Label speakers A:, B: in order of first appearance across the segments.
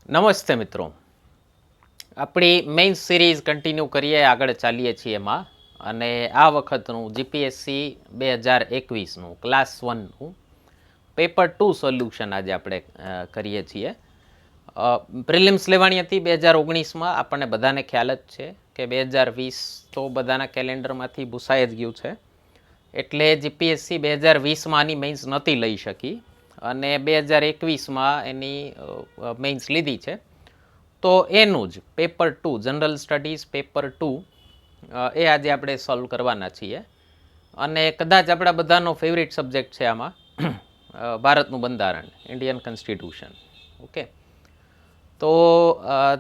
A: નમસ્તે મિત્રો. આપણી મેઇન સિરીઝ કન્ટિન્યુ કરીએ, આગળ ચાલીએ છીએ એમાં. અને આ વખતનું જીપીએસસી 2021નું ક્લાસ 1નું પેપર 2 સોલ્યુશન આજે આપણે કરીએ છીએ. પ્રિલિમ્સ લેવાની હતી 2019માં, આપણને બધાને ખ્યાલ જ છે કે 2020 તો બધાના કેલેન્ડરમાંથી ભૂસાઈ જ ગયું છે. એટલે જીપીએસસી 2020માં આની મેઇન્સ નહોતી લઈ શકી અને 2021માં એની મેઇન્સ લીધી છે. તો એનું જ પેપર 2 જનરલ સ્ટડીઝ પેપર 2 એ આજે આપણે સોલ્વ કરવાના છીએ. અને કદાચ આપણા બધાનો ફેવરિટ સબ્જેક્ટ છે આમાં ભારતનું બંધારણ, ઇન્ડિયન કોન્સ્ટિટ્યુશન. ઓકે, તો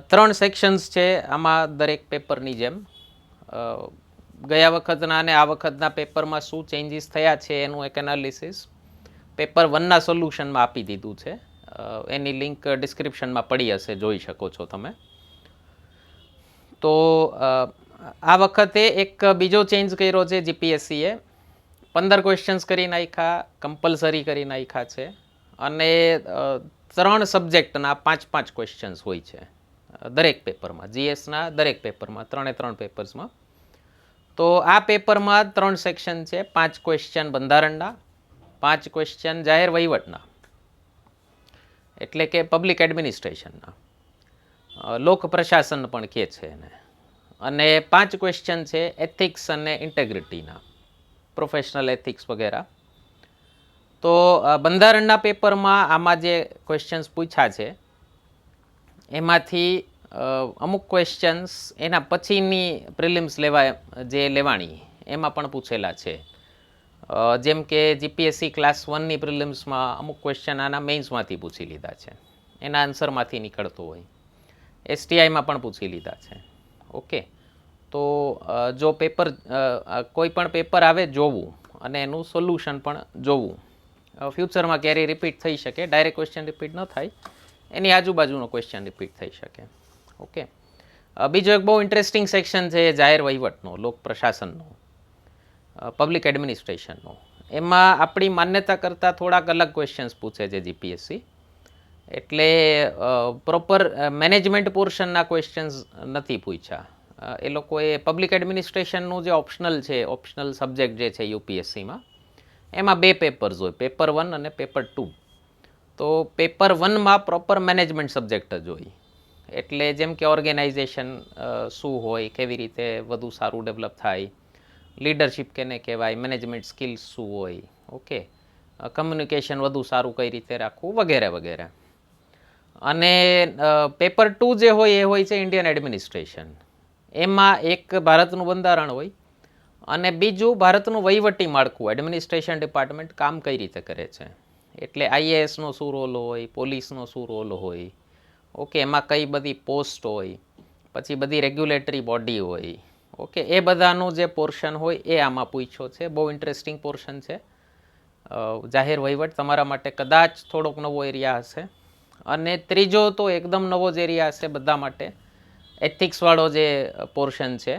A: 3 સેક્શન્સ છે આમાં દરેક પેપરની જેમ. ગયા વખતના અને આ વખતના પેપરમાં શું ચેન્જીસ થયા છે એનું એક એનાલિસિસ પેપર 1ના સોલ્યુશનમાં આપી દીધું છે. એની લિંક ડિસ્ક્રિપ્શનમાં પડી હશે, જોઈ શકો છો તમે. તો આ વખતે એક બીજો ચેન્જ કર્યો છે જીપીએસસીએ. 15 ક્વેશ્ચન્સ કરી નાખ્યા, કમ્પલસરી કરી નાખ્યા છે. અને 3 સબ્જેક્ટના 5-5 ક્વેશ્ચન્સ હોય છે દરેક પેપરમાં, જીએસના દરેક પેપરમાં, 3 પેપર્સમાં. તો આ પેપરમાં 3 સેક્શન છે. 5 ક્વેશ્ચન બંધારણના, 5 ક્વેશ્ચન જાહેર વહીવટના, એટલે કે પબ્લિક એડમિનિસ્ટ્રેશનના, લોક પ્રશાસન પણ કહે છે એને. અને 5 ક્વેશ્ચન છે એથિક્સ અને ઇન્ટેગ્રિટીના, પ્રોફેશનલ એથિક્સ વગેરે. તો બંધારણના પેપરમાં આમાં જે ક્વેશ્ચન્સ પૂછ્યા છે એમાંથી અમુક ક્વેશ્ચન્સ એના પછીની પ્રિલિમ્સ લેવાણી એમાં પણ પૂછેલા છે. જેમ કે જીપીએસસી ક્લાસ 1ની પ્રિલિમ્સમાં અમુક ક્વેશ્ચન આના મેઇન્સમાંથી પૂછી લીધા છે, એના આન્સરમાંથી નીકળતો હોય. એસટીઆઈમાં પણ પૂછી લીધા છે. ઓકે, તો જો પેપર કોઈ પણ પેપર આવે જોવું અને એનું સોલ્યુશન પણ જોવું. ફ્યુચરમાં ક્યારેય રિપીટ થઈ શકે, ડાયરેક્ટ ક્વેશ્ચન રિપીટ ન થાય, એની આજુબાજુનો ક્વેશ્ચન રિપીટ થઈ શકે. ઓકે, બીજો એક બહુ ઇન્ટરેસ્ટિંગ સેક્શન છે જાહેર વહીવટનો, લોક પ્રશાસનનો, પબ્લિક એડમિનિસ્ટ્રેશનનો. એમાં આપણી માન્યતા કરતાં થોડાક અલગ ક્વેશ્ચન્સ પૂછે છે જીપીએસસી. એટલે પ્રોપર મેનેજમેન્ટ પોર્શનના ક્વેશ્ચન્સ નથી પૂછ્યા. એ લોકોએ પબ્લિક એડમિનિસ્ટ્રેશનનું જે ઓપ્શનલ છે, ઓપ્શનલ સબ્જેક્ટ જે છે યુપીએસસીમાં, એમાં 2 પેપર્સ હોય, પેપર 1 અને પેપર 2. તો પેપર 1માં પ્રોપર મેનેજમેન્ટ સબ્જેક્ટ જ હોય. એટલે જેમ કે ઓર્ગેનાઇઝેશન શું હોય, કેવી રીતે વધુ સારું ડેવલપ થાય, લીડરશિપ કેને કહેવાય, મેનેજમેન્ટ સ્કિલ્સ શું હોય, ઓકે, કમ્યુનિકેશન વધુ સારું કઈ રીતે રાખવું, વગેરે વગેરે. અને પેપર 2 જે હોય એ હોય છે ઇન્ડિયન એડમિનિસ્ટ્રેશન. એમાં એક ભારતનું બંધારણ હોય અને બીજું ભારતનું વહીવટી માળખું, એડમિનિસ્ટ્રેશન ડિપાર્ટમેન્ટ કામ કઈ રીતે કરે છે. એટલે આઈએએસનો શું રોલ હોય, પોલીસનો શું રોલ હોય, ઓકે, એમાં કઈ બધી પોસ્ટ હોય, પછી બધી રેગ્યુલેટરી બોડી હોય. ઓકે, એ બધાનું જે પોર્શન હોય એ આમાં પૂછ્યો છે. બહુ ઇન્ટરેસ્ટિંગ પોર્શન છે. જાહેર વહીવટ તમારા માટે કદાચ થોડોક નવો એરિયા હશે. અને ત્રીજો તો એકદમ નવો જ એરિયા હશે બધા માટે, એથિક્સવાળો જે પોર્શન છે.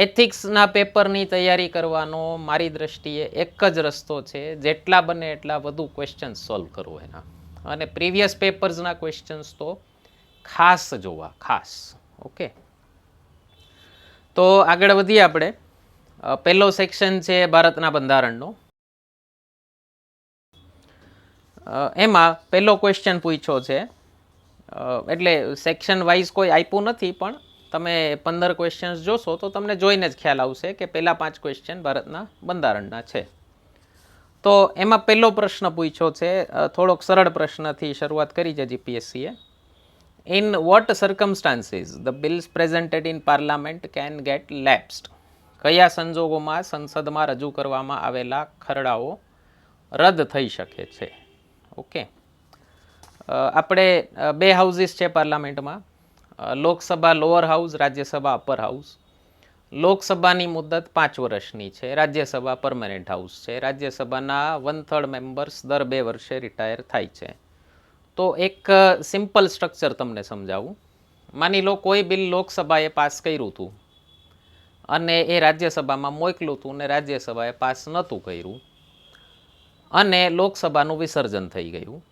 A: એથિક્સના પેપરની તૈયારી કરવાનો મારી દ્રષ્ટિએ એક જ રસ્તો છે, જેટલા બને એટલા વધુ ક્વેશ્ચન્સ સોલ્વ કરવો એના. અને પ્રીવિયસ પેપર્સના ક્વેશ્ચન્સ તો ખાસ જોવા, ખાસ. ઓકે, તો આગળ વધીએ આપણે. પહેલો સેક્શન છે ભારતના બંધારણનો. એમાં પહેલો ક્વેશ્ચન પૂછ્યો છે. એટલે સેક્શન વાઇઝ કોઈ આપ્યું નથી, પણ તમે 15 ક્વેશ્ચન્સ જોશો તો તમને જોઈને જ ખ્યાલ આવશે કે પહેલા 5 ક્વેશ્ચન ભારતના બંધારણના છે. તો એમાં પહેલો પ્રશ્ન પૂછ્યો છે, થોડોક સરળ પ્રશ્નથી શરૂઆત કરી છે જીપીએસસીએ. In what circumstances the bills presented in parliament can get lapsed? કયા સંજોગોમાં સંસદમાં રજૂ કરવામાં આવેલા ખરડાઓ રદ થઈ શકે છે? ઓકે, આપણે 2 હાઉસીસ છે પાર્લામેન્ટમાં, Lok Sabha lower house, Rajya Sabha upper house. લોકસભાની મુદત 5 વર્ષની છે, રાજ્યસભા પરમેનન્ટ હાઉસ છે. રાજ્યસભાના 1/3 મેમ્બર્સ દર 2 વર્ષે રિટાયર થાય છે. તો એક સિમ્પલ સ્ટ્રક્ચર તમને સમજાવું. માની લો કોઈ બિલ લોકસભાએ પાસ કર્યું હતું અને એ રાજ્યસભામાં મોકલ્યું હતું અને રાજ્યસભાએ પાસ નહોતું કર્યું અને લોકસભાનું વિસર્જન થઈ ગયું.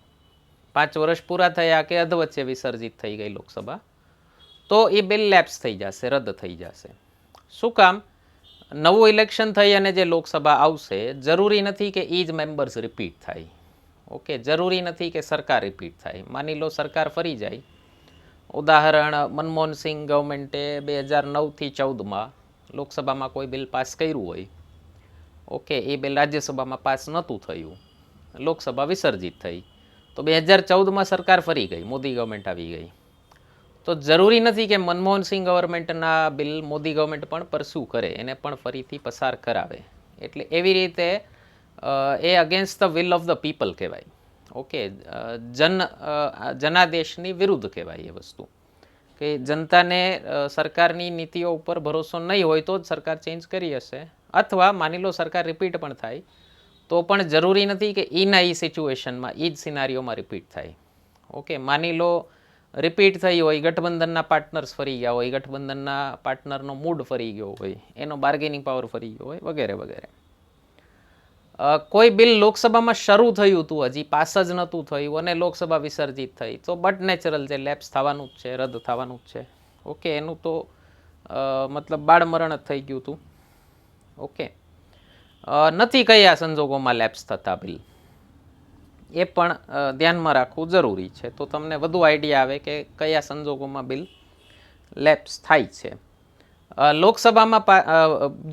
A: 5 વર્ષ પૂરા થયા કે અધવચ્ચે વિસર્જિત થઈ ગઈ લોકસભા, તો એ બિલ લેપ્સ થઈ જશે, રદ થઈ જશે. શું કામ? નવું ઇલેક્શન થઈ અને જે લોકસભા આવશે, જરૂરી નથી કે એ જ મેમ્બર્સ રિપીટ થાય. ઓકે, જરૂરી નથી કે સરકાર રિપીટ થાય. માની લો સરકાર ફરી જાય, ઉદાહરણ મનમોહનસિંહ ગવર્મેન્ટે 2009થી 14માં લોકસભામાં કોઈ બિલ પાસ કર્યું હોય, ઓકે, એ બિલ રાજ્યસભામાં પાસ નહોતું થયું, લોકસભા વિસર્જિત થઈ, તો 2014માં સરકાર ફરી ગઈ, મોદી ગવર્મેન્ટ આવી ગઈ. તો જરૂરી નથી કે મનમોહનસિંહ ગવર્મેન્ટના બિલ મોદી ગવર્મેન્ટ પણ પરસ્યુ કરે, એને પણ ફરીથી પસાર કરાવે. એટલે એવી રીતે એ against the will of the people કહેવાય. ઓકે, જનાદેશની વિરુદ્ધ કહેવાય એ વસ્તુ, કે જનતાને સરકારની નીતિઓ ઉપર ભરોસો નહીં હોય તો જ સરકાર ચેન્જ કરી હશે, અથવા માની લો સરકાર રિપીટ પણ થાય તો પણ જરૂરી નથી કે એના એ સિચ્યુએશનમાં એ જ સિનારીઓમાં રિપીટ થાય. ઓકે, માની લો રિપીટ થઈ હોય, ગઠબંધનના પાર્ટનર્સ ફરી ગયા હોય, ગઠબંધનના પાર્ટનરનો મૂડ ફરી ગયો હોય, એનો બાર્ગેનિંગ પાવર ફરી ગયો હોય, વગેરે વગેરે. કોઈ બિલ લોકસભામાં શરૂ થયું હતું, હજી પાસ જ નહોતું થયું અને લોકસભા વિસર્જિત થઈ, તો બટ નેચરલ છે, લેપ્સ થવાનું જ છે, રદ થવાનું જ છે. ઓકે, એનું તો મતલબ બાળમરણ જ થઈ ગયું હતું. ઓકે, નથી કયા સંજોગોમાં લેપ્સ થતા બિલ, એ પણ ધ્યાનમાં રાખવું જરૂરી છે, તો તમને વધુ આઈડિયા આવે કે કયા સંજોગોમાં બિલ લેપ્સ થાય છે. લોકસભામાં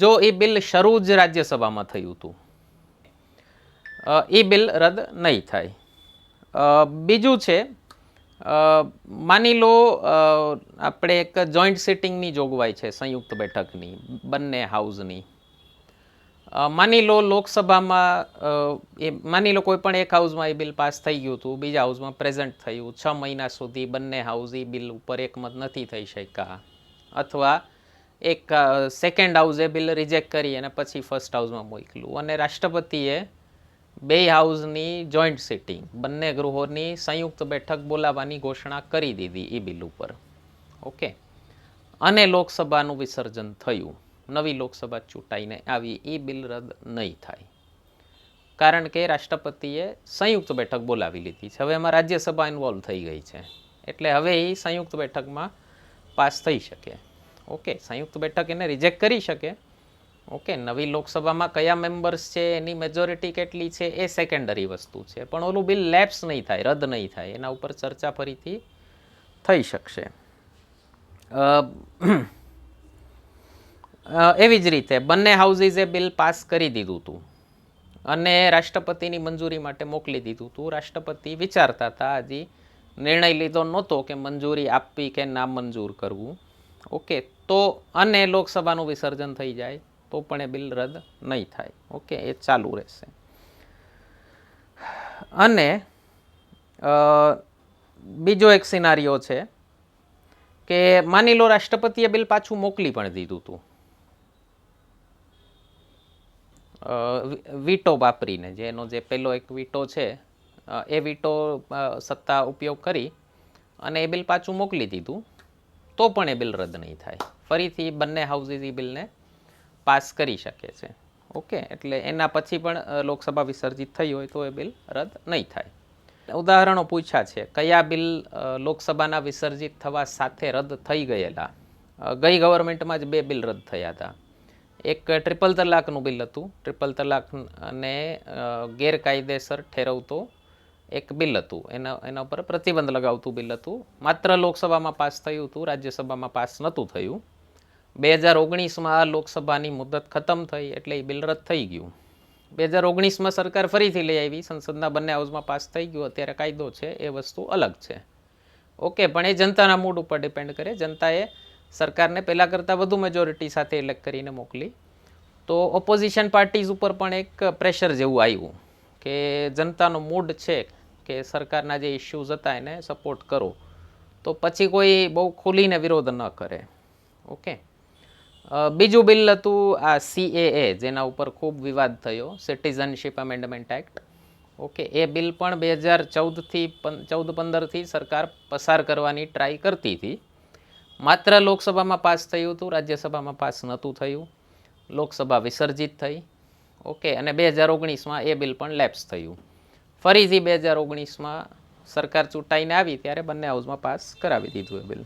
A: જો એ બિલ શરૂ જ રાજ્યસભામાં થયું હતું, એ બિલ રદ નહીં થાય. બીજું છે, માની લો આપણે એક જોઈન્ટ સિટિંગની જોગવાઈ છે, સંયુક્ત બેઠકની, બંને હાઉસની. માની લો લોકસભામાં માની લો કોઈ પણ એક હાઉસમાં એ બિલ પાસ થઈ ગયું હતું, બીજા હાઉસમાં પ્રેઝન્ટ થયું, 6 મહિના સુધી બંને હાઉસ એ બિલ ઉપર એકમત નથી થઈ શક્યા, અથવા એક સેકન્ડ હાઉસે બિલ રિજેક્ટ કરી અને પછી ફર્સ્ટ હાઉસમાં મોકલ્યું, અને રાષ્ટ્રપતિએ બે હાઉસની જોઈન્ટ સિટિંગ, બંને ગૃહોની સંયુક્ત બેઠક બોલાવવાની ઘોષણા કરી દીધી એ બિલ ઉપર. ઓકે, અને લોકસભાનું વિસર્જન થયું, નવી લોકસભા ચૂંટાઈને આવી, એ બિલ રદ નહીં થાય, કારણ કે રાષ્ટ્રપતિએ સંયુક્ત બેઠક બોલાવી લીધી છે. હવે એમાં રાજ્યસભા ઇન્વોલ્વ થઈ ગઈ છે, એટલે હવે એ સંયુક્ત બેઠકમાં પાસ થઈ શકે. ઓકે, સંયુક્ત બેઠક એને રિજેક્ટ કરી શકે. ઓકે, નવી લોકસભામાં કયા મેમ્બર્સ છે, એની મેજોરિટી કેટલી છે, એ સેકન્ડરી વસ્તુ છે, પણ ઓલું બિલ લેપ્સ નહીં થાય, રદ નહીં થાય, એના ઉપર ચર્ચા ફરીથી થઈ શકશે. એવી જ રીતે બંને હાઉસીસે બિલ પાસ કરી દીધું હતું અને રાષ્ટ્રપતિની મંજૂરી માટે મોકલી દીધું હતું. રાષ્ટ્રપતિ વિચારતા હતા, હજી નિર્ણય લીધો નહોતો કે મંજૂરી આપવી કે ના મંજૂર કરવું. ઓકે, તો અને લોકસભાનું વિસર્જન થઈ જાય તો પણ એ બિલ રદ નહીં થાય. ઓકે, એ ચાલુ રહેશે. અને બીજો એક સિનારીઓ છે કે માની લો રાષ્ટ્રપતિએ બિલ પાછું મોકલી પણ દીધું હતું, વીટો વાપરીને, જેનો જે પેલો એક વીટો છે એ વીટો સત્તા ઉપયોગ કરી અને એ બિલ પાછું મોકલી દીધું, તો પણ એ બિલ રદ નહીં થાય. ફરીથી બંને હાઉસીસ એ બિલને પાસ કરી શકે છે. ઓકે, એટલે એના પછી પણ લોકસભા વિસર્જિત થઈ હોય તો એ બિલ રદ નહીં થાય. ઉદાહરણો પૂછ્યા છે, કયા બિલ લોકસભાના વિસર્જિત થવા સાથે રદ થઈ ગયેલા. ગઈ ગવર્મેન્ટમાં જ 2 બિલ રદ થયા હતા. એક ટ્રિપલ તલાકનું બિલ હતું, ટ્રિપલ તલાકને ગેરકાયદેસર ઠેરવતો એક બિલ હતું, એના ઉપર પ્રતિબંધ લગાવતું બિલ હતું. માત્ર લોકસભામાં પાસ થયું હતું, રાજ્યસભામાં પાસ નહોતું થયું. 2019માં લોકસભાની મુદત ખતમ થઈ એટલે એ બિલ રદ થઈ ગયું. 2019માં સરકાર ફરીથી લઈ આવી, સંસદના બંને હાઉસમાં પાસ થઈ ગયું, અત્યારે કાયદો છે, એ વસ્તુ અલગ છે. ઓકે, પણ એ જનતાના મૂડ ઉપર ડિપેન્ડ કરે. જનતાએ સરકારને પહેલાં કરતાં વધુ મેજોરિટી સાથે ઇલેક્ટ કરીને મોકલી, તો ઓપોઝિશન પાર્ટીઝ ઉપર પણ એક પ્રેશર જેવું આવ્યું કે જનતાનો મૂડ છે કે સરકારના જે ઇસ્યુઝ હતા એને સપોર્ટ કરો, તો પછી કોઈ બહુ ખુલીને વિરોધ ન કરે. ઓકે, બીજું બિલ હતું આ CAA, જેના ઉપર ખૂબ વિવાદ થયો, સિટીઝનશીપ અમેન્ડમેન્ટ એક્ટ. ઓકે, એ બિલ પણ 2014-15થી સરકાર પસાર કરવાની ટ્રાય કરતી હતી. માત્ર લોકસભામાં પાસ થયું હતું, રાજ્યસભામાં પાસ નહોતું થયું, લોકસભા વિસર્જિત થઈ. ઓકે, અને 2019માં એ બિલ પણ લેપ્સ થયું. ફરીથી 2019માં સરકાર ચૂંટાઈને આવી ત્યારે બંને હાઉસમાં પાસ કરાવી દીધું એ બિલ.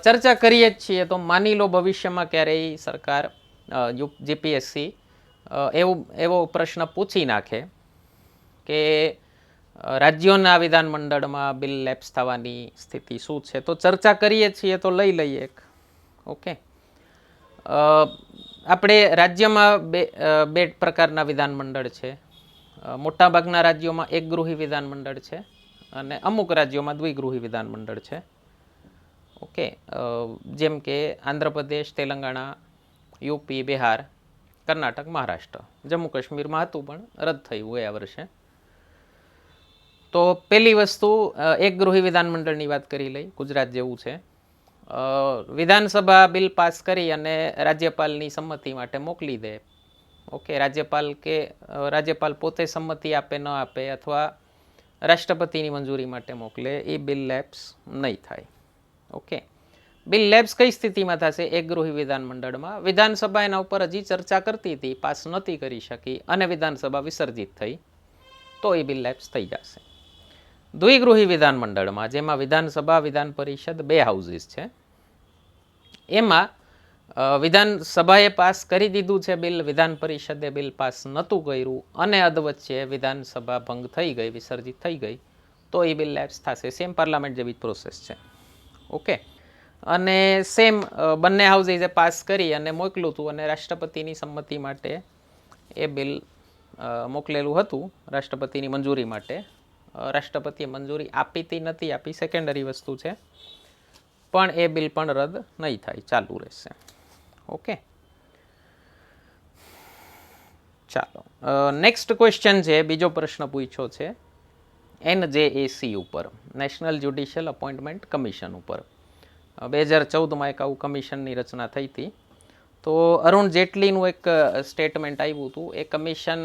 A: ચર્ચા કરીએ જ છીએ તો માની લો ભવિષ્યમાં ક્યારેય સરકાર જીપીએસસી એવો પ્રશ્ન પૂછી નાખે કે રાજ્યોના વિધાનમંડળમાં બિલ લેપ્સ થવાની સ્થિતિ શું છે, તો ચર્ચા કરીએ છીએ તો લઈ લઈએ એક. ઓકે, આપણે રાજ્યમાં બે પ્રકારના વિધાનમંડળ છે. મોટાભાગના રાજ્યોમાં એક ગૃહી વિધાનમંડળ છે અને અમુક રાજ્યોમાં દ્વિગૃહી વિધાનમંડળ છે. ઓકે, જેમ કે આંધ્રપ્રદેશ, તેલંગાણા, યુપી, બિહાર, કર્ણાટક, મહારાષ્ટ્ર. જમ્મુ કાશ્મીરમાં હતું પણ રદ થયું ગયા વર્ષે. તો પહેલી વસ્તુ એક ગૃહી વિધાનમંડળની વાત કરી લઈ. ગુજરાત જેવું છે. વિધાનસભા બિલ પાસ કરી અને રાજ્યપાલની સંમતિ માટે મોકલી દે. ઓકે, રાજ્યપાલ પોતે સંમતિ આપે ન આપે અથવા રાષ્ટ્રપતિની મંજૂરી માટે મોકલે, એ બિલ લેપ્સ નહીં થાય. ઓકે, બિલ લેપ્સ કઈ સ્થિતિમાં થશે? એક ગૃહી વિધાનમંડળમાં વિધાનસભા એના ઉપર હજી ચર્ચા કરતી હતી, પાસ નહોતી કરી શકી અને વિધાનસભા વિસર્જિત થઈ, તો એ બિલ લેપ્સ થઈ જશે. દ્વિગૃહી વિધાનમંડળમાં, જેમાં વિધાનસભા, વિધાન પરિષદ બે હાઉસીસ છે, એમાં વિધાનસભાએ પાસ કરી દીધું છે બિલ, વિધાન પરિષદે બિલ પાસ નહોતું કર્યું અને અધવચ્ચે વિધાનસભા ભંગ થઈ ગઈ, વિસર્જિત થઈ ગઈ, તો એ બિલ લેપ્સ થશે. સેમ પાર્લામેન્ટ જેવી પ્રોસેસ છે. ઓકે, અને સેમ બંને હાઉસીસે પાસ કરી અને મોકલું હતું અને રાષ્ટ્રપતિની સંમતિ માટે એ બિલ મોકલેલું હતું રાષ્ટ્રપતિની મંજૂરી માટે. રાષ્ટ્રપતિએ મંજૂરી આપી હતી, નથી આપી, સેકન્ડરી વસ્તુ છે, પણ એ બિલ પણ રદ નહીં થાય, ચાલુ રહેશે. ઓકે, ચાલો નેક્સ્ટ ક્વેશ્ચન છે. બીજો પ્રશ્ન પૂછ્યો છે NJAC ઉપર, નેશનલ જ્યુડિશિયલ અપોઇન્ટમેન્ટ કમિશન ઉપર. 2014માં એક આવું કમિશનની રચના થઈ હતી. તો અરુણ જેટલીનું એક સ્ટેટમેન્ટ આવ્યું હતું. એ કમિશન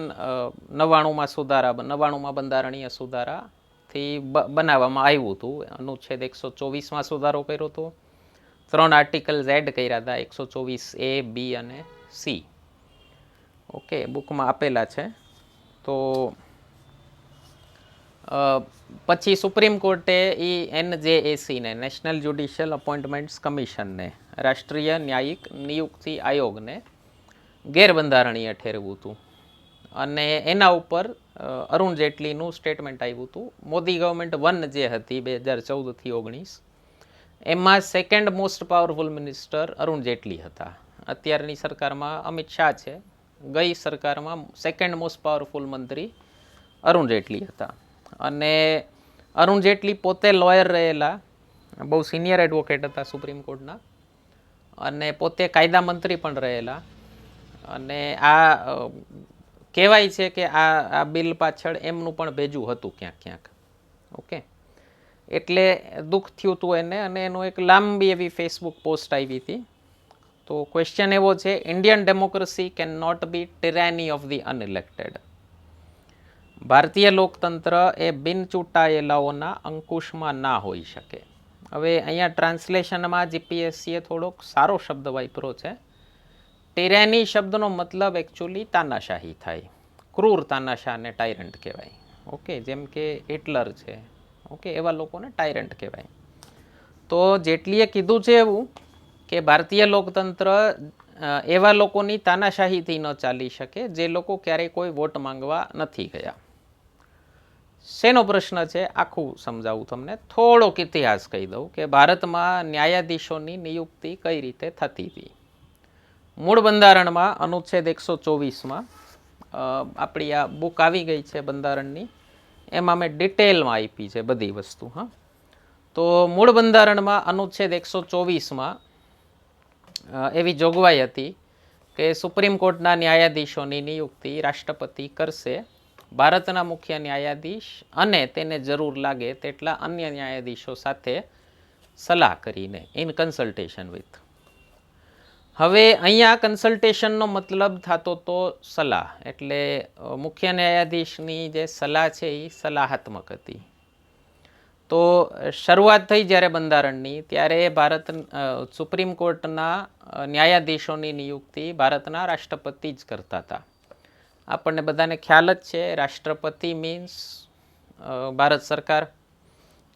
A: 99માં બંધારણીય સુધારાથી બનાવવામાં આવ્યું હતું. અનુચ્છેદ 124માં સુધારો કર્યો હતો. 3 આર્ટિકલ્સ એડ કર્યા હતા, 124A, B અને C. ઓકે, બુકમાં આપેલા છે. તો પછી સુપ્રીમ કોર્ટે NJACને, નેશનલ જ્યુડિશિયલ અપોઇન્ટમેન્ટ્સ કમિશનને, રાષ્ટ્રીય ન્યાયિક નિયુક્તિ આયોગને ગેરબંધારણીય ઠેરવ્યું હતું. અને એના ઉપર અરુણ જેટલીનું સ્ટેટમેન્ટ આવ્યું હતું. મોદી ગવર્મેન્ટ 1 જે હતી 2014થી 19, એમાં second most powerful minister Arun જેટલી હતા. અત્યારની સરકારમાં અમિત શાહ છે, ગઈ સરકારમાં સેકન્ડ મોસ્ટ પાવરફુલ મંત્રી અરુણ જેટલી હતા. અને અરુણ જેટલી પોતે લોયર રહેલા, બહુ સિનિયર એડવોકેટ હતા સુપ્રીમ કોર્ટના, અને પોતે કાયદા મંત્રી પણ રહેલા. અને આ કહેવાય છે કે આ બિલ પાછળ એમનું પણ ભેજું હતું ક્યાંક. ઓકે, એટલે દુઃખ થયું હતું એને, અને એનું એક લાંબી એવી ફેસબુક પોસ્ટ આવી હતી. તો ક્વેશ્ચન એવો છે, Indian democracy can not be tyranny of the unelected. ભારતીય લોકતંત્ર એ બિન ચૂંટાયેલાઓના અંકુશમાં ના હોઈ શકે. હવે અહીંયા ટ્રાન્સલેશનમાં જીપીએસસીએ થોડોક સારો શબ્દ વાપર્યો છે. ટિરાની શબ્દનો મતલબ એકચ્યુઅલી તાનાશાહી થાય, ક્રૂર તાનાશાહને ટાયરન્ટ કહેવાય. ઓકે, જેમ કે હિટલર છે, ઓકે, એવા લોકોને ટાયરન્ટ કહેવાય. તો જેટલીએ કીધું છે એવું કે ભારતીય લોકતંત્ર એવા લોકોની તાનાશાહીથી ન ચાલી શકે જે લોકો ક્યારેય કોઈ વોટ માંગવા નથી ગયા. શેનો પ્રશ્ન છે આખું સમજાવું તમને. થોડોક ઇતિહાસ કહી દઉં કે ભારતમાં ન્યાયાધીશોની નિયુક્તિ કઈ રીતે થતી હતી. મૂળ બંધારણમાં અનુચ્છેદ 124માં, આપણી આ બુક આવી ગઈ છે બંધારણની, એમાં મેં ડિટેલમાં આપી છે બધી વસ્તુ. હા, તો મૂળ બંધારણમાં અનુચ્છેદ 124માં એવી જોગવાઈ હતી કે સુપ્રીમ કોર્ટના ન્યાયાધીશોની નિયુક્તિ રાષ્ટ્રપતિ કરશે, ભારતના મુખ્ય ન્યાયાધીશ અને તેને જરૂર લાગે તેટલા અન્ય ન્યાયાધીશો સાથે સલાહ કરીને, ઇન કન્સલ્ટેશન વિથ. હવે અહીંયા કન્સલ્ટેશનનો મતલબ થતો તો સલાહ, એટલે મુખ્ય ન્યાયાધીશની જે સલાહ છે એ સલાહાત્મક હતી. તો શરૂઆત થઈ જ્યારે બંધારણની, ત્યારે સુપ્રીમ કોર્ટના ન્યાયાધીશોની નિયુક્તિ ભારતના રાષ્ટ્રપતિ જ કરતા હતા. આપણને બધાને ખ્યાલ જ છે, રાષ્ટ્રપતિ મીન્સ ભારત સરકાર.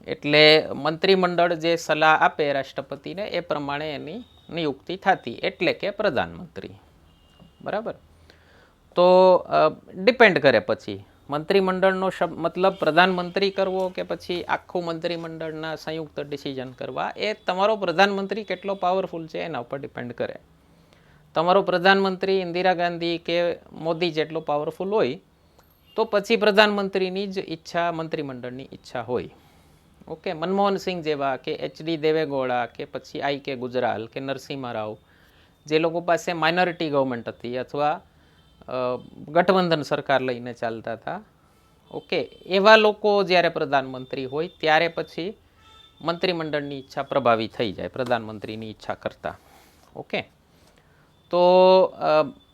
A: એટલે મંત્રીમંડળ જે સલાહ આપે રાષ્ટ્રપતિને એ પ્રમાણે એની નિયુક્તિ થતી, એટલે કે પ્રધાનમંત્રી. બરાબર. તો ડિપેન્ડ કરે પછી મંત્રીમંડળનો મતલબ પ્રધાનમંત્રી કરવો કે પછી આખું મંત્રીમંડળના સંયુક્ત ડિસિઝન કરવા, એ તમારો પ્રધાનમંત્રી કેટલો પાવરફુલ છે એના ઉપર ડિપેન્ડ કરે. તમારો પ્રધાનમંત્રી ઇન્દિરા ગાંધી કે મોદી જેટલો પાવરફુલ હોય તો પછી પ્રધાનમંત્રીની જ ઈચ્છા મંત્રીમંડળની ઈચ્છા હોય. ઓકે, મનમોહન સિંહ જેવા કે એચડી દેવેગૌડા કે પછી આઈ કે ગુજરાલ કે નરસિંહા રાવ, જે લોકો પાસે માઇનોરિટી ગવર્મેન્ટ હતી અથવા ગઠબંધન સરકાર લઈને ચાલતા હતા, ઓકે, એવા લોકો જ્યારે પ્રધાનમંત્રી હોય ત્યારે પછી મંત્રીમંડળની ઈચ્છા પ્રભાવી થઈ જાય પ્રધાનમંત્રીની ઈચ્છા કરતા. ઓકે, તો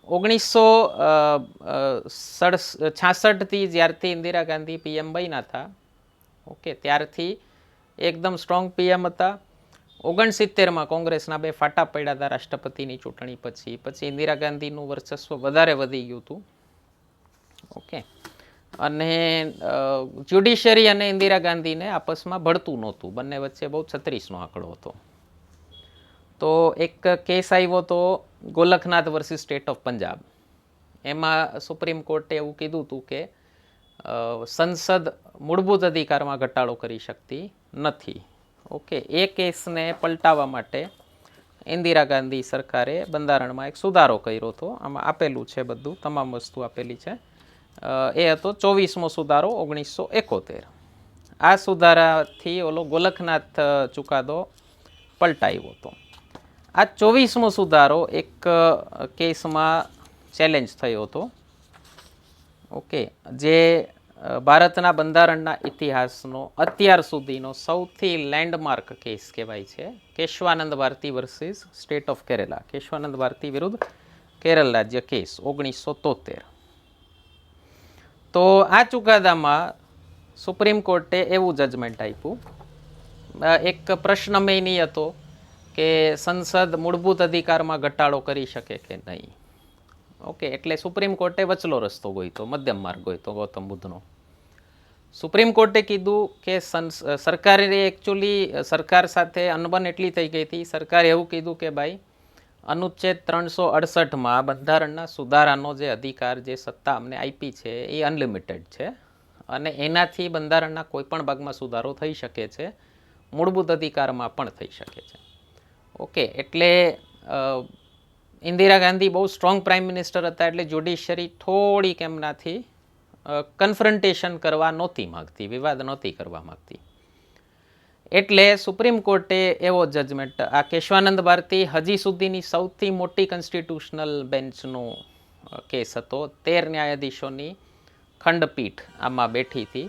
A: 1966થી જ્યારથી ઇન્દિરા ગાંધી પીએમ બન્યા હતા, ઓકે, ત્યારથી એકદમ સ્ટ્રોંગ પીએમ હતા. 69માં કોંગ્રેસના 2 ફાટા પડ્યા હતા રાષ્ટ્રપતિની ચૂંટણી પછી. પછી ઇન્દિરા ગાંધીનું વર્ચસ્વ વધારે વધી ગયું હતું. ઓકે, અને જ્યુડિશરી અને ઇન્દિરા ગાંધીને આપસમાં ભળતું નહોતું, બંને વચ્ચે બહુ 36નો આંકડો હતો. તો એક કેસ આવ્યો હતો ગોલખનાથ વર્સિસ સ્ટેટ ઓફ પંજાબ. એમાં સુપ્રીમ કોર્ટે એવું કીધું હતું કે સંસદ મૂળભૂત અધિકારમાં ઘટાડો કરી શકતી નથી. ઓકે, એ કેસને પલટાવવા માટે ઇન્દિરા ગાંધી સરકારે બંધારણમાં એક સુધારો કર્યો હતો. આમાં આપેલું છે બધું, તમામ વસ્તુ આપેલી છે. એ હતો 24મો સુધારો 1971. આ સુધારાથી ઓલો ગોલખનાથ ચુકાદો પલટાયો હતો. આ 24મો સુધારો એક કેસમાં ચેલેન્જ થયો હતો. ઓકે, જે ભારતના બંધારણના ઇતિહાસનો અત્યાર સુધીનો સૌથી લેન્ડમાર્ક કેસ કહેવાય છે, Keshavananda Bharati versus state of Kerala. Keshavananda Bharati વિરુદ્ધ કેરળ રાજ્ય કેસ 1973. તો આ ચુકાદામાં સુપ્રીમ કોર્ટે એવું જજમેન્ટ આપ્યું, એક પ્રશ્ન મેઇન એ હતો કે સંસદ મૂળભૂત અધિકારમાં ઘટાડો કરી શકે કે નહીં. ઓકે, એટલે સુપ્રીમ કોર્ટે વચલો રસ્તો ગોઈતો, મધ્યમ માર્ગ ગોઈતો ગૌતમ બુદ્ધનો. સુપ્રીમ કોર્ટે કીધું કે સરકારે એકચ્યુઅલી સરકાર સાથે અનબન એટલી થઈ ગઈ હતી, સરકારે એવું કીધું કે ભાઈ અનુચ્છેદ 368માં બંધારણના સુધારાનો જે અધિકાર, જે સત્તા અમને આપી છે એ અનલિમિટેડ છે અને એનાથી બંધારણના કોઈ પણ ભાગમાં સુધારો થઈ શકે છે, મૂળભૂત અધિકારમાં પણ થઈ શકે છે. ઓકે, એટલે ઇન્દિરા ગાંધી બહુ સ્ટ્રોંગ પ્રાઇમ મિનિસ્ટર હતા, એટલે જ્યુડિશરી થોડીક એમનાથી કન્ફ્રન્ટેશન કરવા નહોતી માગતી, વિવાદ નહોતી કરવા માગતી. એટલે સુપ્રીમ કોર્ટે એવો જજમેન્ટ, આ કેશવાનંદ ભારતી હજી સુધીની સૌથી મોટી કોન્સ્ટિટ્યુશનલ બેન્ચનો કેસ હતો. 13 ન્યાયાધીશોની ખંડપીઠ આમાં બેઠી હતી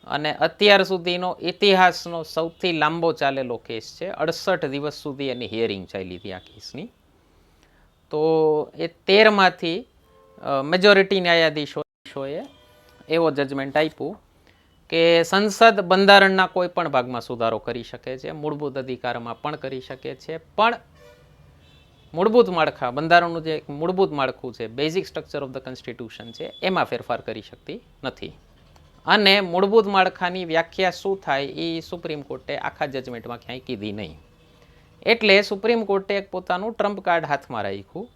A: અને અત્યાર સુધીનો ઇતિહાસનો સૌથી લાંબો ચાલેલો કેસ છે. 68 દિવસ સુધી એની હિયરિંગ ચાલી હતી આ કેસની. તો એ 13માંથી મેજોરિટી ન્યાયાધીશોએ એવો જજમેન્ટ આપ્યું કે સંસદ બંધારણના કોઈ પણ ભાગમાં સુધારો કરી શકે છે, મૂળભૂત અધિકારમાં પણ કરી શકે છે, પણ મૂળભૂત માળખા, બંધારણનું જે મૂળભૂત માળખું છે, basic structure of the constitution છે, એમાં ફેરફાર કરી શકતી નથી. અને મૂળભૂત માળખાની વ્યાખ્યા શું થાય એ સુપ્રીમ કોર્ટે આખા જજમેન્ટમાં ક્યાંય કીધી નહીં. એટલે સુપ્રીમ કોર્ટે એક પોતાનું ટ્રમ્પ કાર્ડ હાથમાં રાખ્યું